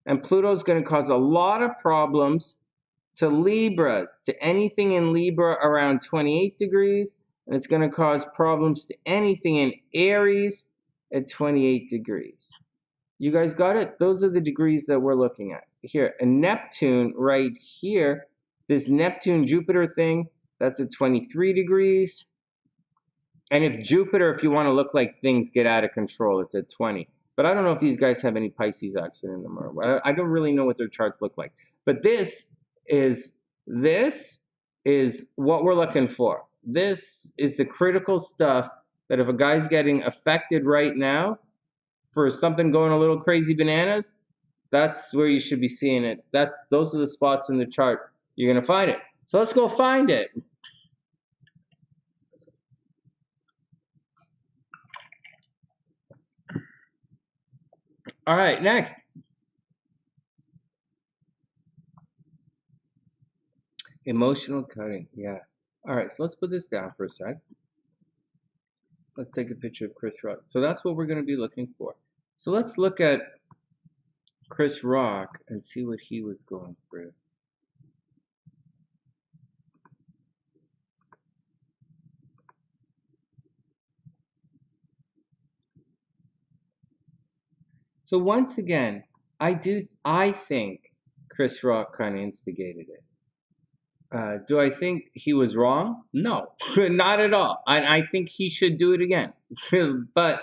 and Pluto's going to cause a lot of problems to Libras, to anything in Libra around 28 degrees, and it's going to cause problems to anything in Aries at 28 degrees. You guys got it? Those are the degrees that we're looking at. Here, and Neptune right here, this Neptune-Jupiter thing, that's at 23 degrees. And if Jupiter, if you want to look like things get out of control, it's at 20. But I don't know if these guys have any Pisces action in them. Or I don't really know what their charts look like. But this is what we're looking for. This is the critical stuff that if a guy's getting affected right now for something going a little crazy bananas, that's where you should be seeing it. Those are the spots in the chart you're going to find it. So let's go find it. All right, next. Emotional cutting, yeah. All right, so let's put this down for a sec. Let's take a picture of Chris Rock. So that's what we're going to be looking for. So let's look at Chris Rock and see what he was going through. So once again, I think Chris Rock kind of instigated it. Do I think he was wrong? No, not at all. I think he should do it again. But,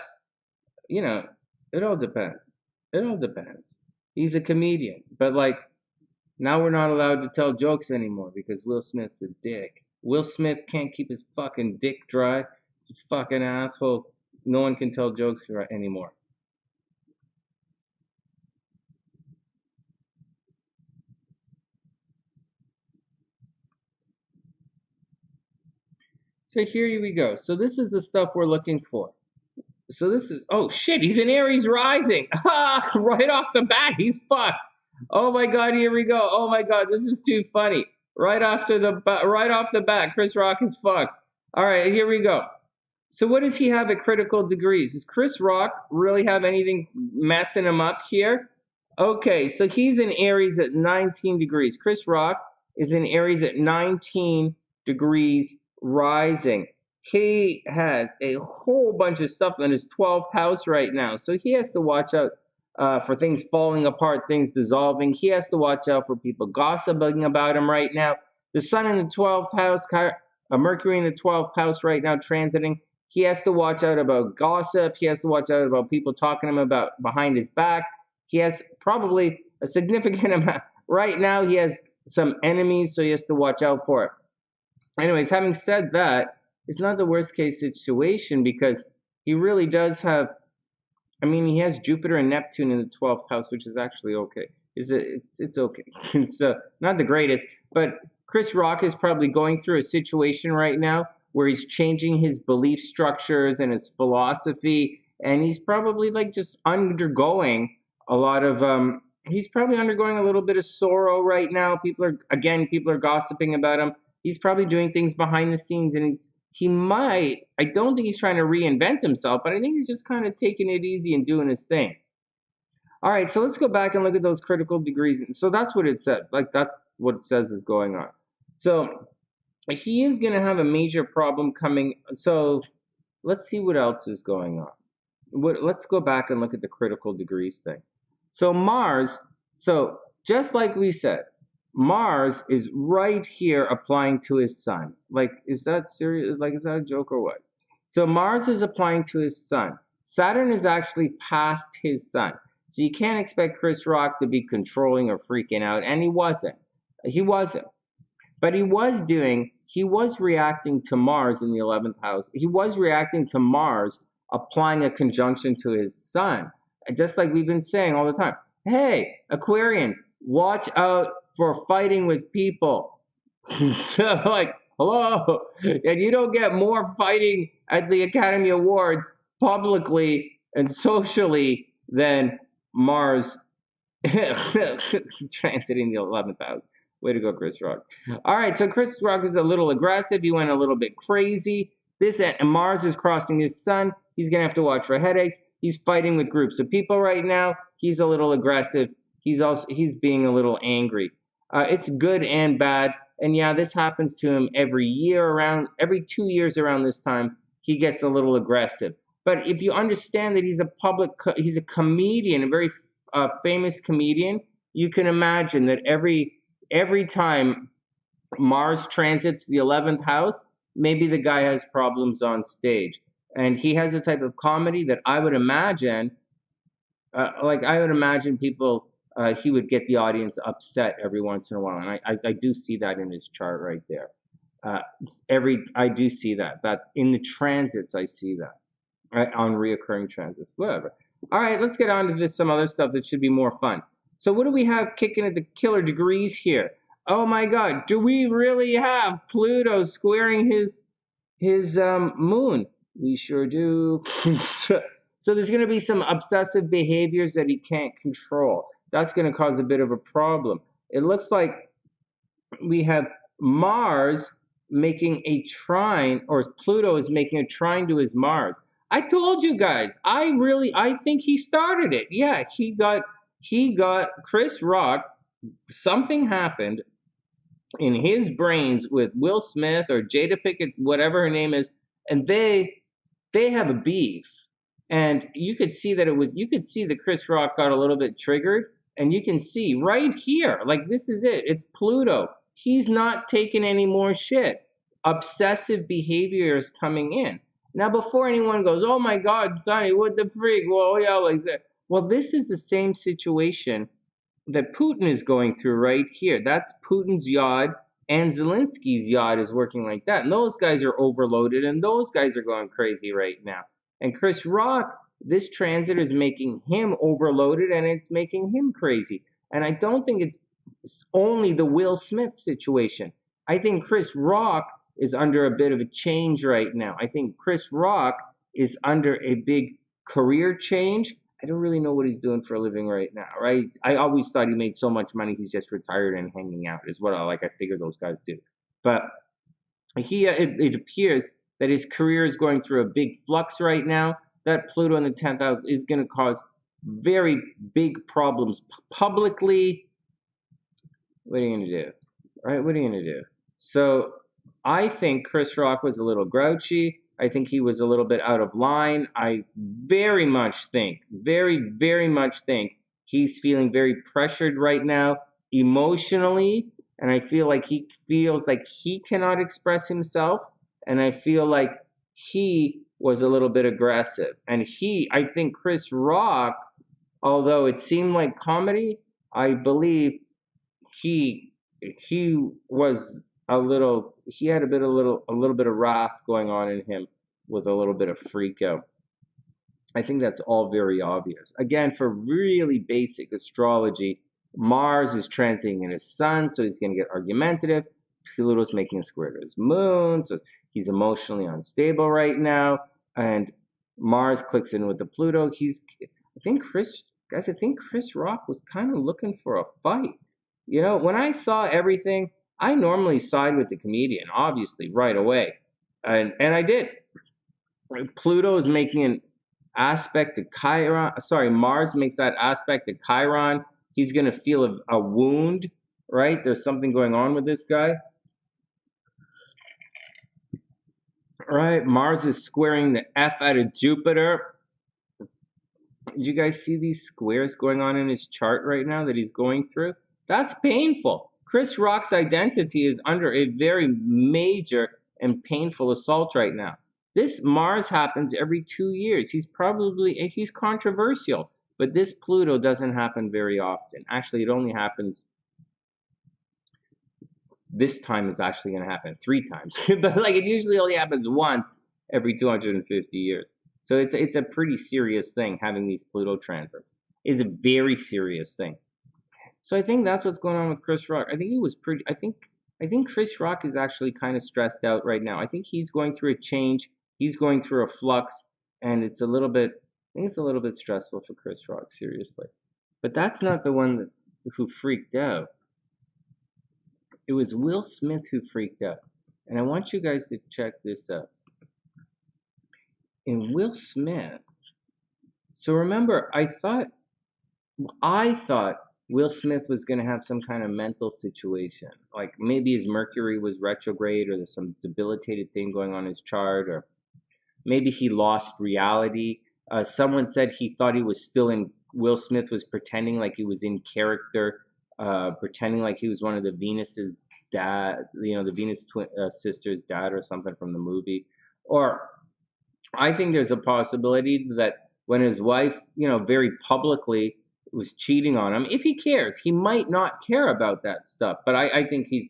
you know, it all depends. It all depends. He's a comedian. But, like, now we're not allowed to tell jokes anymore because Will Smith's a dick. Will Smith can't keep his fucking dick dry. He's a fucking asshole. No one can tell jokes anymore. So here we go. So this is the stuff we're looking for. So this is, oh shit, he's in Aries rising. Right off the bat, he's fucked. Oh my God, here we go. Oh my God, this is too funny. Right off the bat, Chris Rock is fucked. All right, here we go. So what does he have at critical degrees? Does Chris Rock really have anything messing him up here? Okay, so he's in Aries at 19 degrees. Chris Rock is in Aries at 19 degrees rising. He has a whole bunch of stuff in his 12th house right now. So he has to watch out for things falling apart, things dissolving. He has to watch out for people gossiping about him right now. The sun in the 12th house, Mercury in the 12th house right now transiting. He has to watch out about gossip. He has to watch out about people talking to him about behind his back. He has probably a significant amount. Right now, he has some enemies, so he has to watch out for it. Anyways, having said that, it's not the worst case situation because he really does have, I mean, he has Jupiter and Neptune in the 12th house, which is actually okay. It's okay. It's not the greatest, but Chris Rock is probably going through a situation right now where he's changing his belief structures and his philosophy, and he's probably like just undergoing a lot of he's probably undergoing a little bit of sorrow right now. People are gossiping about him. He's probably doing things behind the scenes, and I don't think he's trying to reinvent himself, but I think he's just kind of taking it easy and doing his thing. All right, so let's go back and look at those critical degrees. So that's what it says. Like, that's what it says is going on. So he is going to have a major problem coming. So let's see what else is going on. Let's go back and look at the critical degrees thing. So Mars, so just like we said, Mars is right here applying to his sun. Like, is that serious? Like, is that a joke or what? So Mars is applying to his sun. Saturn is actually past his sun. So you can't expect Chris Rock to be controlling or freaking out, and he wasn't. He wasn't. But he was reacting to Mars in the 11th house. He was reacting to Mars applying a conjunction to his sun. Just like we've been saying all the time. Hey, Aquarians, watch out for fighting with people. So, like, hello. And you don't get more fighting at the Academy Awards publicly and socially than Mars transiting the 11th house. Way to go, Chris Rock. All right, so Chris Rock is a little aggressive. He went a little bit crazy. And Mars is crossing his sun. He's going to have to watch for headaches. He's fighting with groups of people right now. He's a little aggressive. He's being a little angry. It's good and bad. And yeah, this happens to him every 2 years around this time, he gets a little aggressive. But if you understand that he's a comedian, a very famous comedian, you can imagine that every time Mars transits the 11th house, maybe the guy has problems on stage. And he has a type of comedy that I would imagine, people, he would get the audience upset every once in a while. And I do see that in his chart right there. I do see that. That's in the transits, I see that. Right, on reoccurring transits, whatever. All right, let's get on to some other stuff that should be more fun. So what do we have kicking at the killer degrees here? Oh my God, do we really have Pluto squaring his moon? We sure do. So there's going to be some obsessive behaviors that he can't control. That's going to cause a bit of a problem. It looks like we have Mars making a trine, or Pluto is making a trine to his Mars. I told you guys, I think he started it. Yeah, he got Chris Rock. Something happened in his brains with Will Smith or Jada Pinkett, whatever her name is, and they have a beef. And you could see that Chris Rock got a little bit triggered, and you can see right here, like, this is it. It's Pluto. He's not taking any more shit. Obsessive behavior is coming in. Now, before anyone goes, oh my God, Sonny, what the freak? Well, yeah, like that. Well, this is the same situation that Putin is going through right here. That's Putin's yacht, and Zelensky's yacht is working like that. And those guys are overloaded, and those guys are going crazy right now. And Chris Rock, this transit is making him overloaded, and it's making him crazy. And I don't think it's only the Will Smith situation. I think Chris Rock is under a bit of a change right now. I think Chris Rock is under a big career change. I don't really know what he's doing for a living right now, right? I always thought he made so much money he's just retired and hanging out is what I figure those guys do. But it appears that his career is going through a big flux right now. That Pluto in the 10th house is going to cause very big problems publicly. What are you going to do? Right? What are you going to do? So I think Chris Rock was a little grouchy. I think he was a little bit out of line. I very much think he's feeling very pressured right now emotionally. And I feel like he feels like he cannot express himself. And I feel like he was a little bit aggressive. And I think Chris Rock, although it seemed like comedy, I believe he was he had a little bit of wrath going on in him with a little bit of freak out. I think that's all very obvious. Again, for really basic astrology, Mars is transiting in his sun, so he's going to get argumentative. Pluto's making a square to his moon, so he's emotionally unstable right now. And Mars clicks in with the Pluto. I think Chris Rock was kind of looking for a fight. You know, when I saw everything, I normally side with the comedian, obviously, right away. And I did. Pluto is making an aspect to Chiron. Sorry, Mars makes that aspect to Chiron. He's going to feel a wound, right? There's something going on with this guy. All right, Mars is squaring the F out of Jupiter. Did you guys see these squares going on in his chart right now that he's going through? That's painful. Chris Rock's identity is under a very major and painful assault right now. This Mars happens every 2 years. He's controversial, but this Pluto doesn't happen very often. Actually, it only happens, this time is actually going to happen 3 times. But like, it usually only happens once every 250 years. So it's a pretty serious thing, having these Pluto transits. It's a very serious thing. So I think that's what's going on with Chris Rock. I think he was pretty. I think Chris Rock is actually kind of stressed out right now. I think he's going through a change. He's going through a flux, and it's a little bit. I think it's a little bit stressful for Chris Rock, seriously. But that's not the one who freaked out. It was Will Smith who freaked out, and I want you guys to check this out. In Will Smith, so remember, I thought Will Smith was going to have some kind of mental situation. Like maybe his Mercury was retrograde, or there's some debilitated thing going on in his chart, or maybe he lost reality. Someone said he thought he was still in, Will Smith was pretending like he was in character, pretending like he was one of the Venus's dad, the Venus sisters' dad or something from the movie. Or I think there's a possibility that when his wife, very publicly was cheating on him, if he cares, he might not care about that stuff. But I think he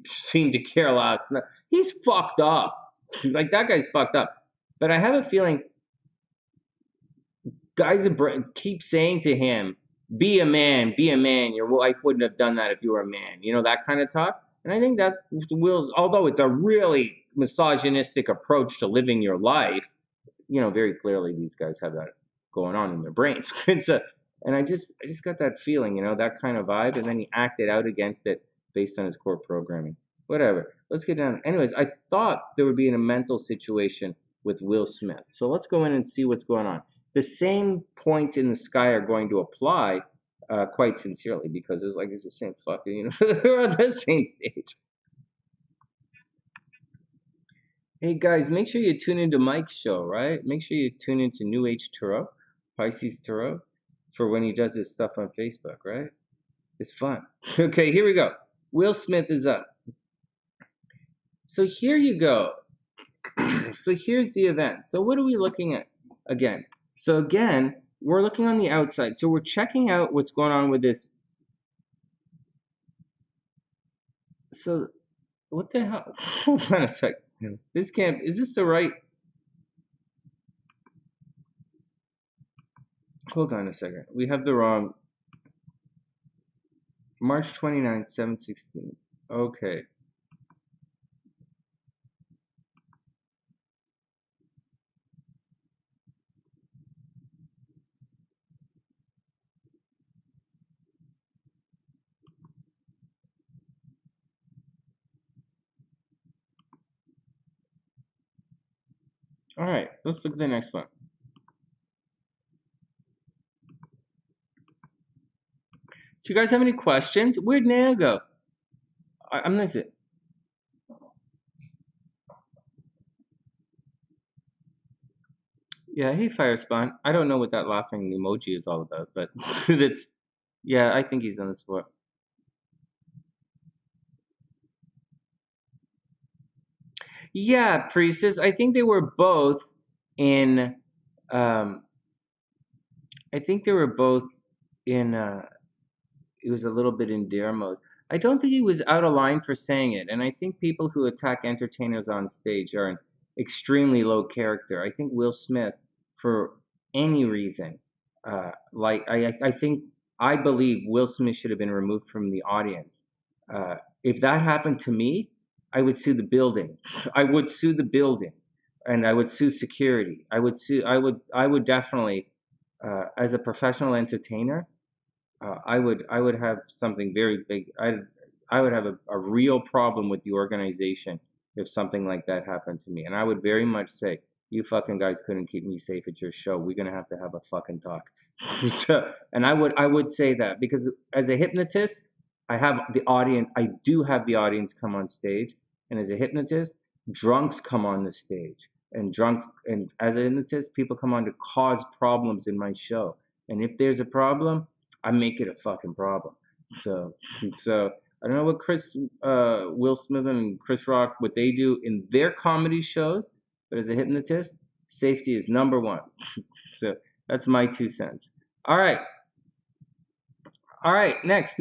seemed to care less. He's fucked up. Like, that guy's fucked up. But I have a feeling guys keep saying to him, be a man, be a man. Your wife wouldn't have done that if you were a man. That kind of talk. And I think that's Will's, although it's a really misogynistic approach to living your life, very clearly these guys have that going on in their brains. And I just got that feeling, that kind of vibe, and then he acted out against it based on his core programming. Whatever. Let's get down. Anyways, I thought there would be a mental situation with Will Smith. So let's go in and see what's going on. The same points in the sky are going to apply quite sincerely, because it's the same fucking, we're on the same stage. Hey guys, make sure you tune into Mike's show, right? Make sure you tune into New Age Tarot, Pisces Tarot, for when he does his stuff on Facebook, right? It's fun. Okay, here we go. Will Smith is up. So here you go. So here's the event. So what are we looking at again? So again, we're looking on the outside. So we're checking out what's going on with this. So what the hell? Hold on a sec. This can't, is this the right? Hold on a second. We have the wrong. March 29th, 7/16. Okay. All right, let's look at the next one. Do you guys have any questions? Where'd Naya go? I'm gonna sit. Yeah, hey Firespawn. I don't know what that laughing emoji is all about, but that's, yeah, I think he's on the spot. Yeah, Priestess. I think they were both in. I think they were both in. It was a little bit in dare mode. I don't think he was out of line for saying it, and I think people who attack entertainers on stage are an extremely low character. I think Will Smith, for any reason, I believe Will Smith should have been removed from the audience. If that happened to me, I would sue the building. I would sue the building, and I would sue security. I would definitely, as a professional entertainer, I would have something very big. I would have a real problem with the organization if something like that happened to me, and I would very much say, you fucking guys couldn't keep me safe at your show. We're gonna have to have a fucking talk. So, and I would say that, because as a hypnotist, I do have the audience come on stage, and as a hypnotist, drunks come on the stage, and as a hypnotist, people come on to cause problems in my show. And if there's a problem, I make it a fucking problem. So, so I don't know what Will Smith and Chris Rock, what they do in their comedy shows, but as a hypnotist, safety is number one. So that's my 2 cents. All right, next.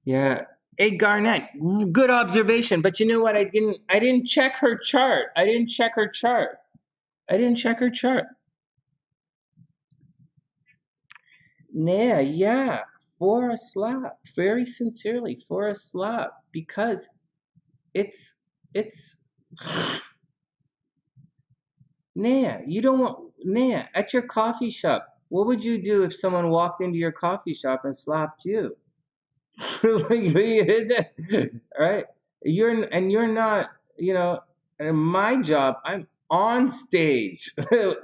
Yeah. Hey Garnett, good observation. But you know what? I didn't check her chart. I didn't check her chart. Yeah, for a slap. Very sincerely, for a slap. Because it's you don't want at your coffee shop. What would you do if someone walked into your coffee shop and slapped you? Like, you did that, right? You're not, in my job, I'm on stage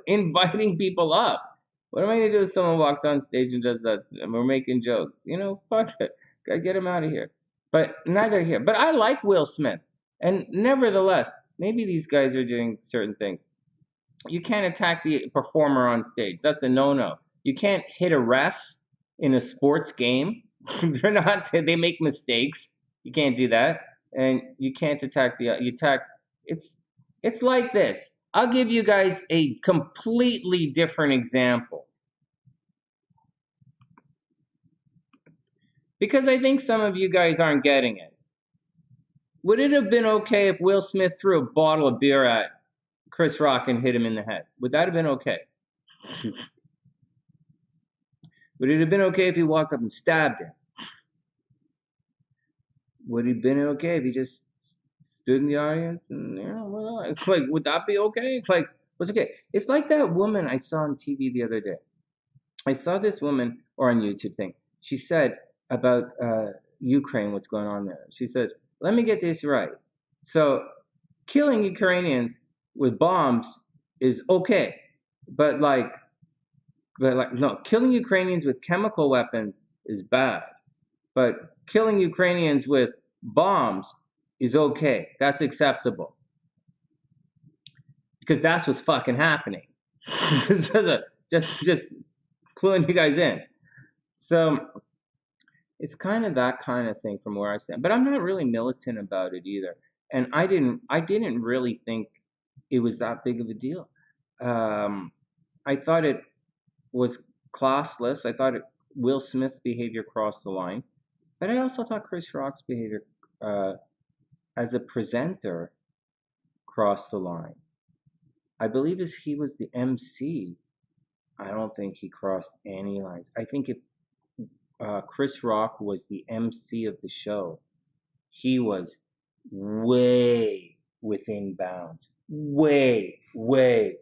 inviting people up. What am I gonna do if someone walks on stage and does that and we're making jokes? Fuck it. Gotta get him out of here. But neither here. But I like Will Smith. And nevertheless, maybe these guys are doing certain things. You can't attack the performer on stage. That's a no-no. You can't hit a ref in a sports game. They make mistakes. You can't do that. And you can't attack it's like this. I'll give you guys a completely different example. Because I think some of you guys aren't getting it. Would it have been okay if Will Smith threw a bottle of beer at Chris Rock and hit him in the head? Would that have been okay? Would it have been okay if he walked up and stabbed him? Would it have been okay if he just stood in the audience and like, would that be okay? Like, what's okay? It's like that woman I saw on TV the other day. I saw this woman, or on YouTube thing. She said about Ukraine, what's going on there. She said, "Let me get this right. So, killing Ukrainians with bombs is okay, but no, killing Ukrainians with chemical weapons is bad. But killing Ukrainians with bombs is okay. That's acceptable. Because that's what's fucking happening." just cluing you guys in. So it's kind of that kind of thing from where I stand. But I'm not really militant about it either. And I didn't really think it was that big of a deal. I thought it was classless. I thought Will Smith's behavior crossed the line. But I also thought Chris Rock's behavior as a presenter crossed the line. I believe as he was the MC, I don't think he crossed any lines. I think if Chris Rock was the MC of the show, he was way within bounds. Way within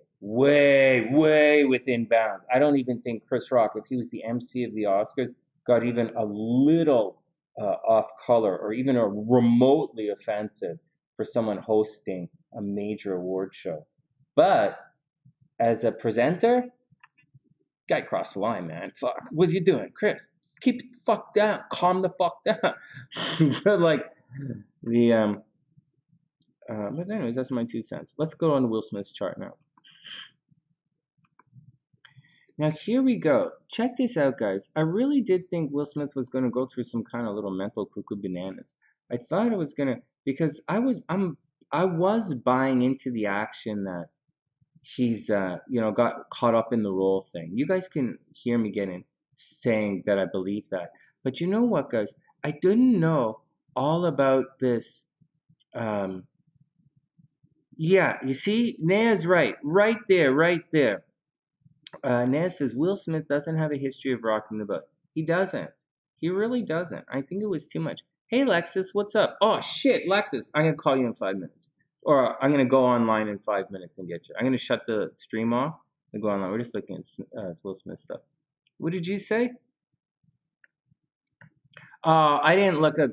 bounds. I don't even think Chris Rock, if he was the MC of the Oscars, got even a little off color or even a remotely offensive for someone hosting a major award show. But as a presenter, guy crossed the line, man. Fuck, what you doing, Chris? Keep it the fuck down. Calm the fuck down. But like the but anyways, that's my 2 cents. Let's go on Will Smith's chart now. Now here we go. Check this out, guys. I really did think Will Smith was going to go through some kind of little mental cuckoo bananas. I thought it was gonna because I was buying into the action that he's got caught up in the role thing. You guys can hear me saying that I believe that. But you know what, guys? I didn't know all about this. Yeah, you see, Naya's right there. Naya says Will Smith doesn't have a history of rocking the boat. He doesn't. He really doesn't. I think it was too much. Hey, Lexus, what's up? Oh, shit, Lexus, I'm going to call you in 5 minutes. Or I'm going to go online in 5 minutes and get you. I'm going to shut the stream off and go online. We're just looking at Will Smith stuff. What did you say? I didn't look up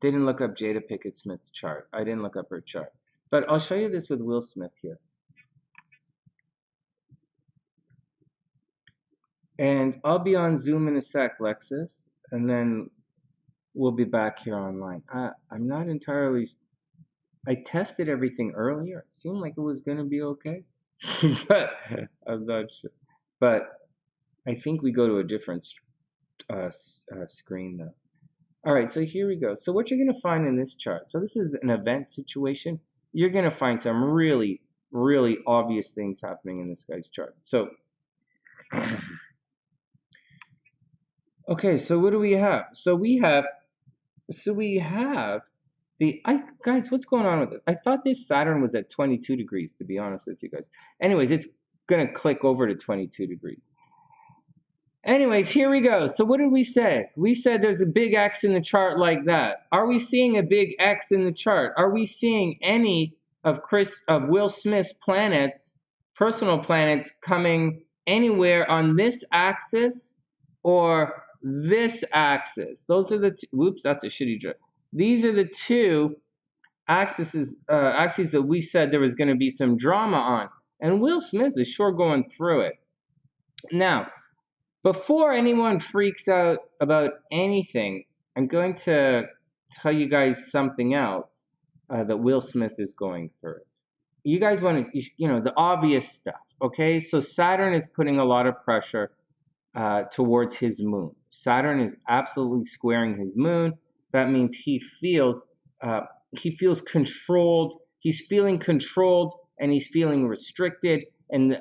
Jada Pinkett Smith's chart. I didn't look up her chart. But I'll show you this with Will Smith here. And I'll be on Zoom in a sec, Lexus, and then we'll be back here online. I'm not entirely. I tested everything earlier. It seemed like it was going to be okay, but I'm not sure. But I think we go to a different screen though. All right, so here we go. So what you're going to find in this chart, so this is an event situation. You're going to find some really, really obvious things happening in this guy's chart. So, okay, so what do we have? So we have guys, what's going on with this? I thought this Saturn was at 22 degrees, to be honest with you guys. Anyways, it's going to click over to 22 degrees. Anyways, here we go. So what did we say? We said there's a big X in the chart like that. Are we seeing a big X in the chart? Are we seeing any of Will Smith's planets, personal planets, coming anywhere on this axis or this axis? Those are the two. Whoops, that's a shitty joke. These are the two axes that we said there was going to be some drama on. And Will Smith is sure going through it. Now, before anyone freaks out about anything, I'm going to tell you guys something else that Will Smith is going through. You guys want to, the obvious stuff, okay? So Saturn is putting a lot of pressure towards his moon. Saturn is absolutely squaring his moon. That means he feels controlled. He's feeling controlled and he's feeling restricted, and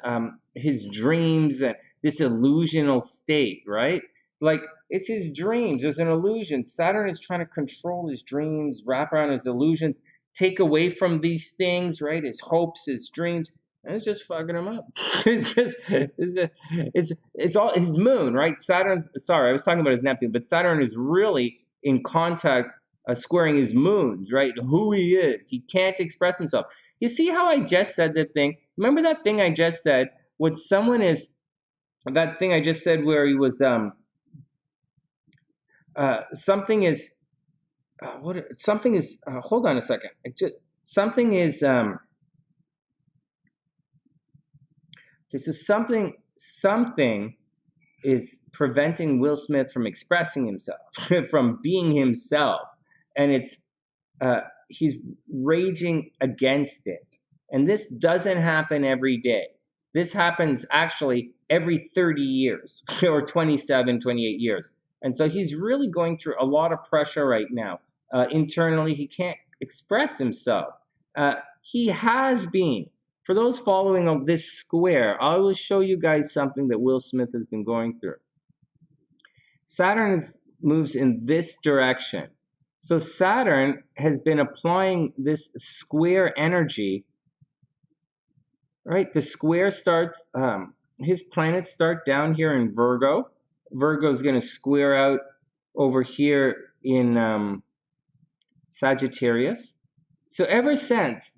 his dreams and this illusional state, right? Like, it's his dreams. There's an illusion. Saturn is trying to control his dreams, wrap around his illusions, take away from these things, right? His hopes, his dreams, and it's just fucking him up. It's all his moon, right? I was talking about his Neptune, but Saturn is really in contact, squaring his moons, right? Who he is. He can't express himself. You see how I just said that thing? Remember that thing I just said? What someone is... That thing I just said where he was, something is, hold on a second. Something is, okay, so something is preventing Will Smith from expressing himself, from being himself. And he's raging against it. And this doesn't happen every day. This happens actually every 30 years or 27, 28 years. And so he's really going through a lot of pressure right now. Internally, he can't express himself. He has been. For those following this square, I will show you guys something that Will Smith has been going through. Saturn moves in this direction. So Saturn has been applying this square energy. Right, the square starts, his planets start down here in Virgo. Virgo is going to square out over here in Sagittarius. So ever since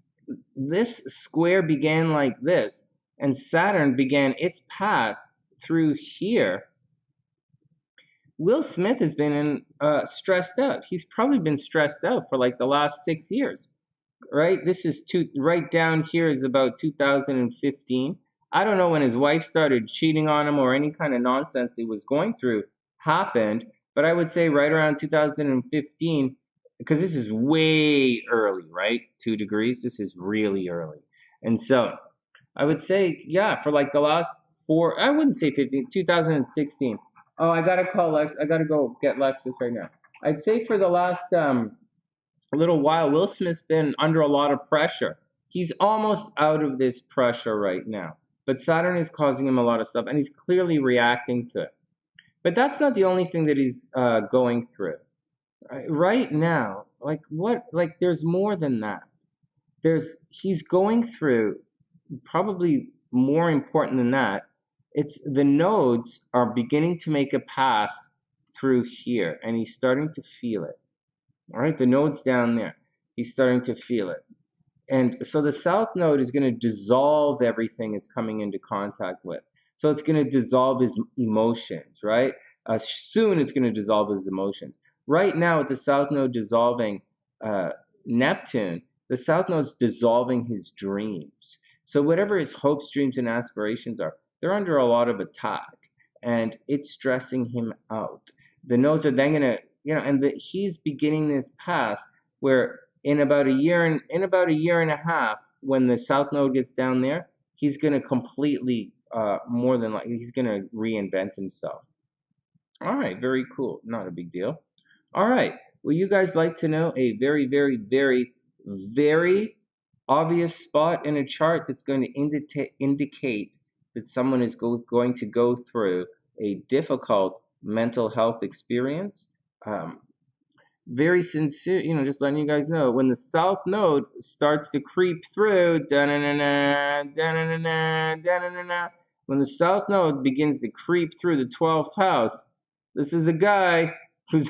this square began like this, and Saturn began its path through here, Will Smith has been stressed out. He's probably been stressed out for like the last 6 years. Right, this is right down here is about 2015. I don't know when his wife started cheating on him or any kind of nonsense he was going through happened, but I would say right around 2015, because this is way early, right? 2 degrees, this is really early. And so I would say, yeah, for like the last I wouldn't say 15, 2016. Oh, I gotta call Lex. I gotta go get Lexus right now. I'd say for the last a little while, Will Smith's been under a lot of pressure. He's almost out of this pressure right now. But Saturn is causing him a lot of stuff, and he's clearly reacting to it. But that's not the only thing that he's going through. Right now, there's more than that. He's going through, probably more important than that, it's the nodes are beginning to make a pass through here, and he's starting to feel it. All right, the node's down there. He's starting to feel it. And so the south node is going to dissolve everything it's coming into contact with. So it's going to dissolve his emotions, right? Soon it's going to dissolve his emotions. Right now, with the south node dissolving Neptune, the south node's dissolving his dreams. So whatever his hopes, dreams, and aspirations are, they're under a lot of attack, and it's stressing him out. The nodes are then going to, he's beginning this path where in about a year and a half, when the south node gets down there, he's going to completely more than likely, he's going to reinvent himself. All right, very cool. Not a big deal. All right. Well, you guys like to know a very, very, very, very obvious spot in a chart that's going to indicate that someone is going to go through a difficult mental health experience? Very sincere, just letting you guys know, when the south node starts to creep through, when the south node begins to creep through the 12th house, this is a guy who's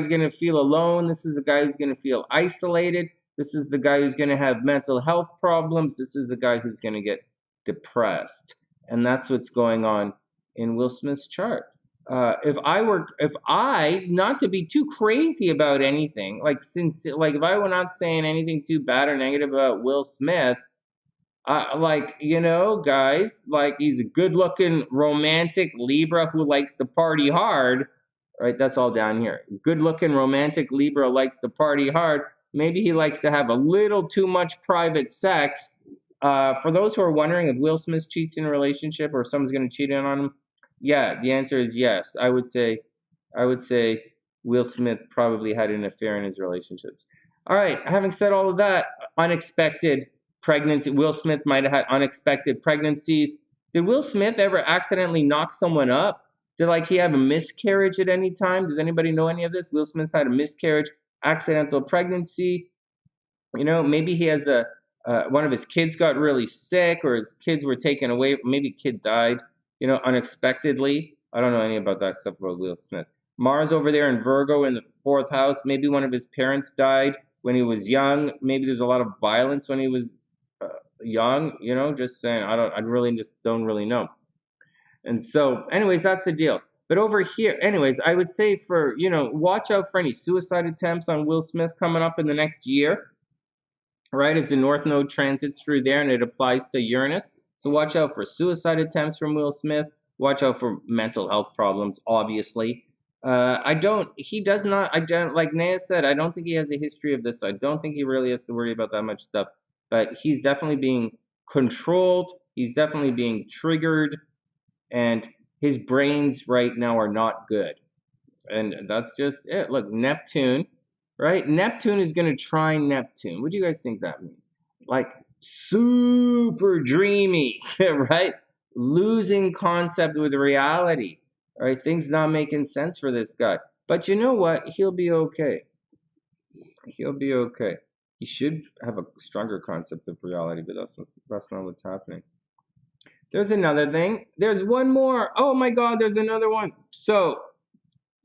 gonna feel alone. This is a guy who's gonna feel isolated. This is the guy who's gonna have mental health problems. This is a guy who's gonna get depressed, and that's what's going on in Will Smith's chart. If I, not to be too crazy about anything, if I were not saying anything too bad or negative about Will Smith, guys, he's a good-looking romantic Libra who likes to party hard, right? That's all down here. Good-looking romantic Libra likes to party hard. Maybe he likes to have a little too much private sex. For those who are wondering if Will Smith cheats in a relationship or someone's going to cheat on him, yeah, the answer is yes. I would say Will Smith probably had an affair in his relationships. All right, having said all of that, unexpected pregnancy. Will Smith might have had unexpected pregnancies. Did Will Smith ever accidentally knock someone up? Did he have a miscarriage at any time? Does anybody know any of this? Will Smith had a miscarriage, accidental pregnancy. Maybe he has one of his kids got really sick, or his kids were taken away. Maybe a kid died, unexpectedly. I don't know any about that stuff about Will Smith. Mars over there in Virgo in the 4th house. Maybe one of his parents died when he was young. Maybe there's a lot of violence when he was young. Just saying. I really just don't really know. And so, anyways, that's the deal. But over here, anyways, I would say watch out for any suicide attempts on Will Smith coming up in the next year. Right, as the North Node transits through there, and it applies to Uranus. So watch out for suicide attempts from Will Smith. Watch out for mental health problems, obviously. Like Naya said, I don't think he has a history of this. I don't think he really has to worry about that much stuff. But he's definitely being controlled. He's definitely being triggered. And his brains right now are not good. And that's just it. Look, Neptune. Right? Neptune is going to trine Neptune. What do you guys think that means? Super dreamy, right? Losing concept with reality. Right? Things not making sense for this guy. But you know what? He'll be okay. He'll be okay. He should have a stronger concept of reality, but that's not what's happening. There's another thing. There's one more. Oh my God, there's another one. So,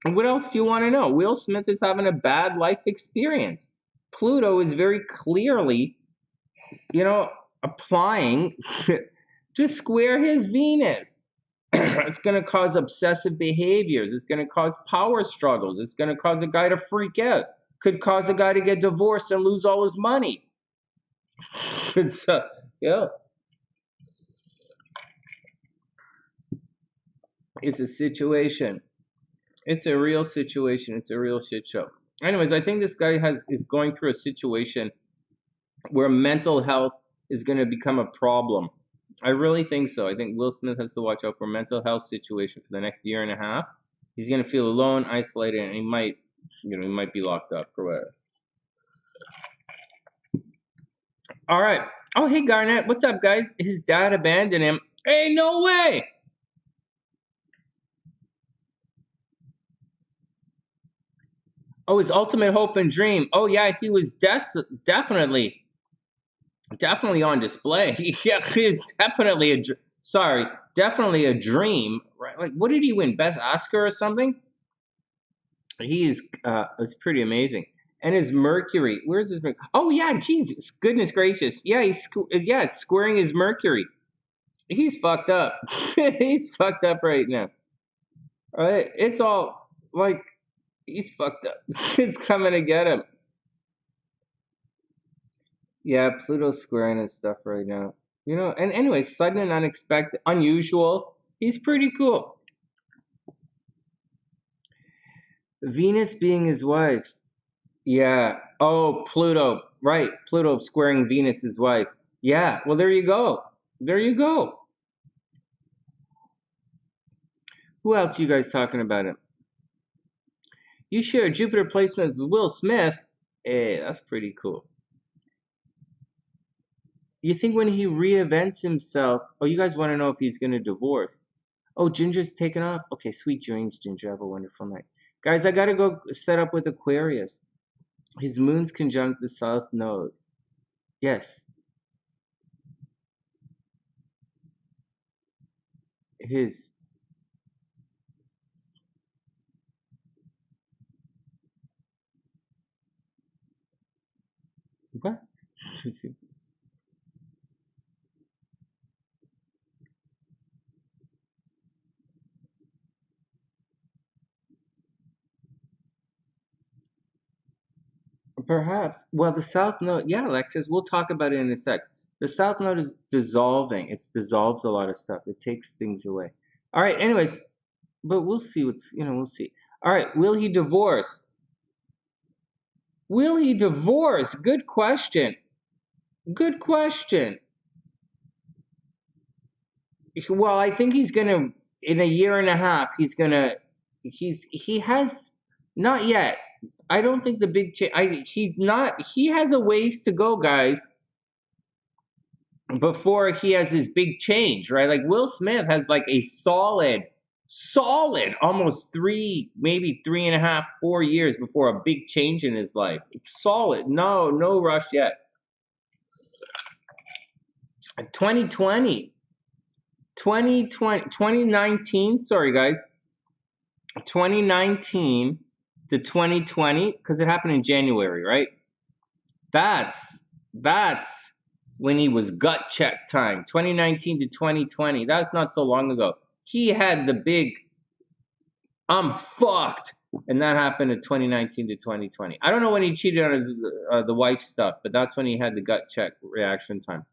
what else do you want to know? Will Smith is having a bad life experience. Pluto is very clearly, applying to square his Venus. It's going to cause obsessive behaviors. It's going to cause power struggles. It's going to cause a guy to freak out. Could cause a guy to get divorced and lose all his money. Yeah. It's a situation. It's a real situation. It's a real shit show. Anyways, I think this guy is going through a situation where mental health is going to become a problem. I really think so. I think Will Smith has to watch out for mental health situation for the next year and a half. He's going to feel alone, isolated, and he might be locked up or whatever. All right. Oh, hey, Garnett. What's up, guys? His dad abandoned him. Hey, no way. Oh, his ultimate hope and dream. Oh, yeah, he was definitely on display. Yeah, he's definitely definitely a dream. Right? What did he win? Best Oscar or something? It's pretty amazing. And his Mercury, where's his Mercury? Oh yeah, Jesus, goodness gracious. Yeah, it's squaring his Mercury. He's fucked up. He's fucked up right now. All right, it's all he's fucked up. It's coming to get him. Yeah, Pluto's squaring his stuff right now. And anyway, sudden and unexpected, unusual. He's pretty cool. Venus being his wife. Yeah. Oh, Pluto. Right. Pluto squaring Venus' wife. Yeah. Well, there you go. There you go. Who else you guys talking about it? You share a Jupiter placement with Will Smith. Hey, that's pretty cool. You think when he reinvents himself, oh, you guys want to know if he's going to divorce. Oh, Ginger's taken off? Okay, sweet dreams, Ginger. Have a wonderful night. Guys, I got to go set up with Aquarius. His moon's conjunct the south node. Yes. His. What? Perhaps. Well, the South Node, yeah, Alexis, we'll talk about it in a sec. The South Node is dissolving. It dissolves a lot of stuff. It takes things away. All right, anyways, but we'll see we'll see. All right, will he divorce? Will he divorce? Good question. Good question. Well, I think he's gonna, in a year and a half, he has, not yet. I don't think the big change, he has a ways to go, guys, before he has his big change, right? Like Will Smith has like a solid, almost maybe 3.5, 4 years before a big change in his life. Solid. No rush yet. 2020, 2019, sorry guys, 2019 to 2020, because it happened in January, right? That's when he was gut check time. 2019 to 2020. That's not so long ago. He had the big I'm fucked, and that happened in 2019 to 2020. I don't know when he cheated on his the wife stuff, but that's when he had the gut check reaction time.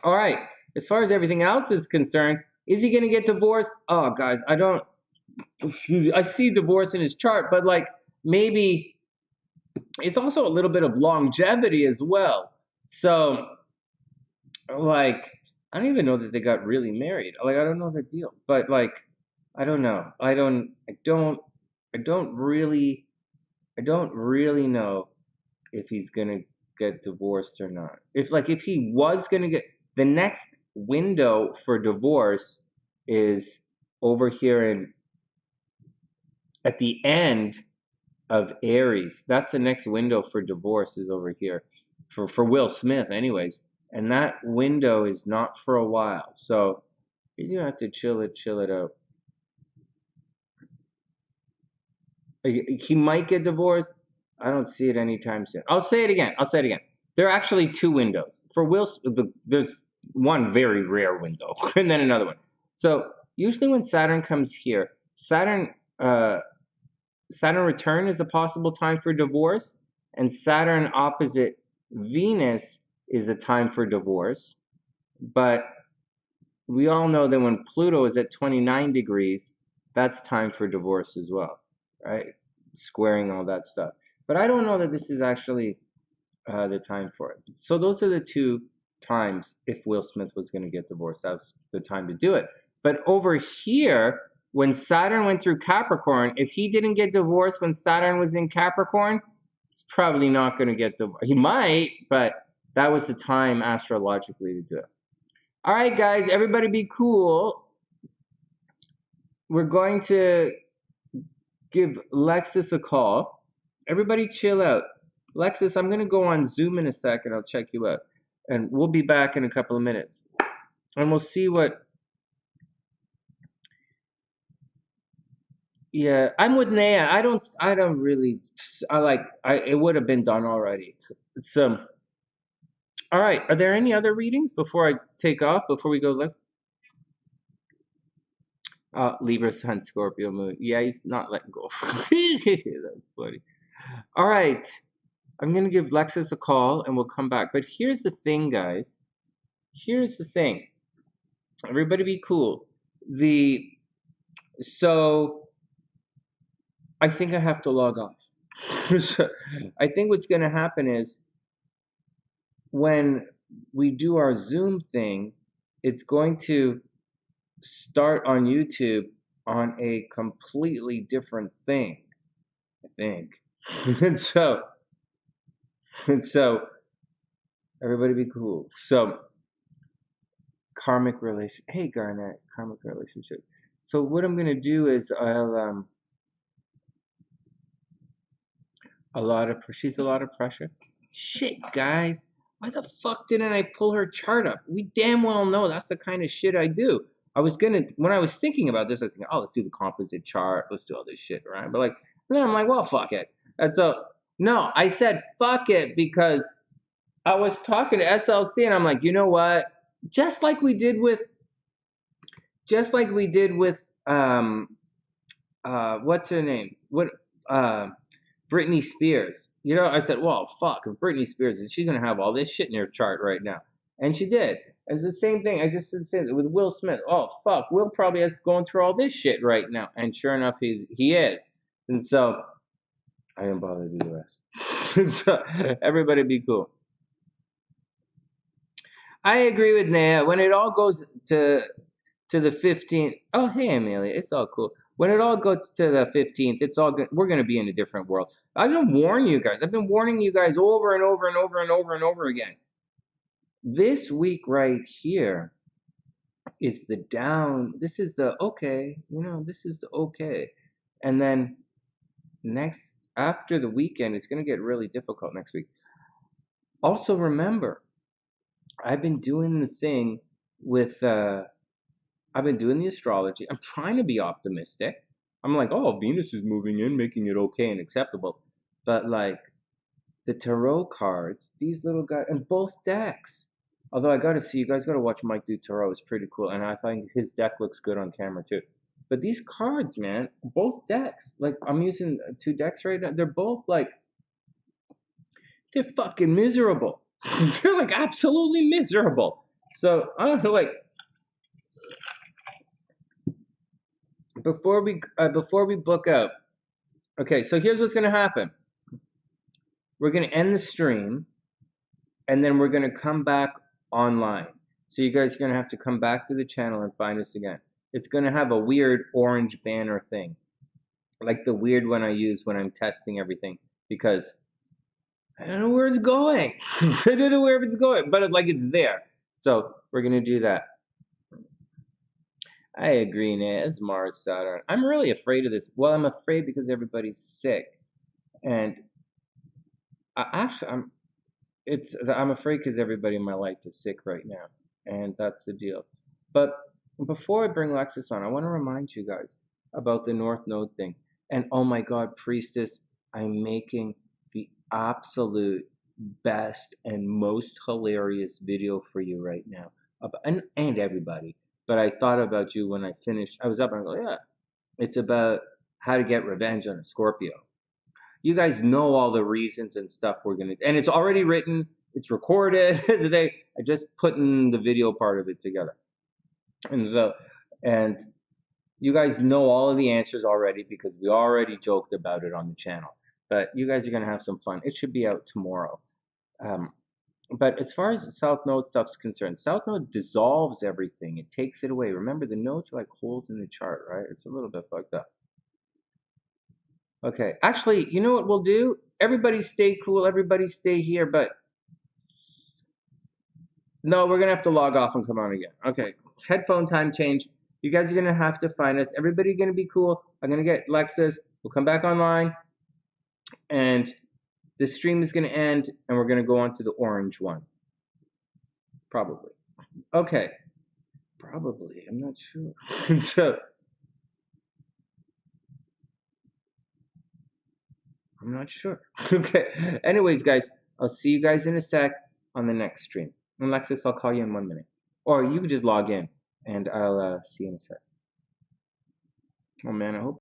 All right. As far as everything else is concerned, is he going to get divorced? Oh, guys, I see divorce in his chart, but like maybe it's also a little bit of longevity as well. So, like, I don't even know that they got really married. Like, I don't know the deal, but like, I don't know. I don't really know if he's gonna get divorced or not. If he was gonna get, the next window for divorce is over here at the end of Aries. That's the next window for divorce, is over here for Will Smith anyways. And that window is not for a while. So you do have to chill it out. He might get divorced. I don't see it anytime soon. I'll say it again. There are actually two windows. For Will, there's one very rare window and then another one. So usually when Saturn comes here, Saturn return is a possible time for divorce, and Saturn opposite Venus is a time for divorce. But we all know that when Pluto is at 29 degrees, that's time for divorce as well, right? Squaring all that stuff. But I don't know that this is actually the time for it. So those are the two times if Will Smith was going to get divorced. That was the time to do it. But over here, when Saturn went through Capricorn, if he didn't get divorced when Saturn was in Capricorn, he's probably not going to get divorced. He might, but that was the time astrologically to do it. All right, guys, everybody be cool. We're going to give Alexis a call. Everybody chill out. Alexis, I'm going to go on Zoom in a second. I'll check you out. And we'll be back in a couple of minutes. And we'll see what... Yeah, I'm with Naya. I don't really... it would have been done already. All right, are there any other readings before I take off, before we go left? Libra, Sun, Scorpio, Moon. Yeah, he's not letting go. That's funny. All right, I'm going to give Lexus a call and we'll come back. But here's the thing, guys. Here's the thing. Everybody be cool. So I think I have to log off. I think what's going to happen is when we do our Zoom thing, it's going to start on YouTube on a completely different thing, I think. and so everybody be cool. So karmic relation. Hey Garnet, karmic relationship. So what I'm gonna do is I'll she's a lot of pressure. Shit, guys. Why the fuck didn't I pull her chart up? We damn well know that's the kind of shit I do. When I was thinking about this, I was thinking, oh, let's do the composite chart. Let's do all this shit, right? But like, then I'm like, well, fuck it. And so, no, I said fuck it because I was talking to SLC and I'm like, you know what? Just like we did with, what's her name? Britney Spears. You know, I said, well, fuck, if Britney Spears, is she going to have all this shit in her chart right now? And she did. And it's the same thing. I just said with Will Smith. Oh, fuck, Will probably is going through all this shit right now. And sure enough, he is. And so, I didn't bother to do the rest. So, everybody be cool. I agree with Naya. When it all goes to the 15th, oh, hey, Amelia, it's all cool. When it all goes to the 15th, it's all good. We're going to be in a different world. I've been warning you guys. I've been warning you guys over and over and over and over and over again. This week right here is the down. This is the okay. This is the okay. And then after the weekend, it's going to get really difficult next week. Also, remember, I've been doing the thing with, I've been doing the astrology. I'm trying to be optimistic. I'm like, oh, Venus is moving in, making it okay and acceptable. But like the tarot cards, these little guys, and both decks. Although I gotta see, you guys gotta watch Mike do tarot. It's pretty cool, and I find his deck looks good on camera too. But these cards, man, both decks. Like I'm using 2 decks right now. They're both like, they're fucking miserable. They're like absolutely miserable. So I don't know, like. Before we book out, okay, so here's what's gonna happen. We're gonna end the stream, and then we're gonna come back online. So you guys are gonna have to come back to the channel and find us again. It's gonna have a weird orange banner thing, like the weird one I use when I'm testing everything, because I don't know where it's going. I don't know where it's going, but it's there. So we're gonna do that. I agree, Nate. It's Mars Saturn. I'm really afraid of this. Well, I'm afraid because everybody's sick, and I'm afraid because everybody in my life is sick right now, and that's the deal. But before I bring Alexis on, I want to remind you guys about the North Node thing. And oh my God, Priestess, I'm making the absolute best and most hilarious video for you right now, and everybody. But I thought about you when I finished. I was up and I go, yeah, it's about how to get revenge on a Scorpio. You guys know all the reasons and stuff we're going to, and it's already written, it's recorded. I just put in the video part of it together. And you guys know all of the answers already because we already joked about it on the channel. But you guys are going to have some fun. It should be out tomorrow. But as far as the South Node stuff's concerned, South Node dissolves everything. It takes it away. Remember, the nodes are like holes in the chart, right? It's a little bit fucked up. Okay. Actually, you know what we'll do? Everybody stay cool. Everybody stay here. But no, we're going to have to log off and come on again. Okay. Headphone time change. You guys are going to have to find us. Everybody going to be cool. I'm going to get Alexis. We'll come back online. And the stream is going to end, and we're going to go on to the orange one. Probably. Okay. Probably. I'm not sure. So, I'm not sure. Okay. Anyways, guys, I'll see you guys in a sec on the next stream. And Alexis, I'll call you in 1 minute. Or you can just log in, and I'll see you in a sec. Oh, man, I hope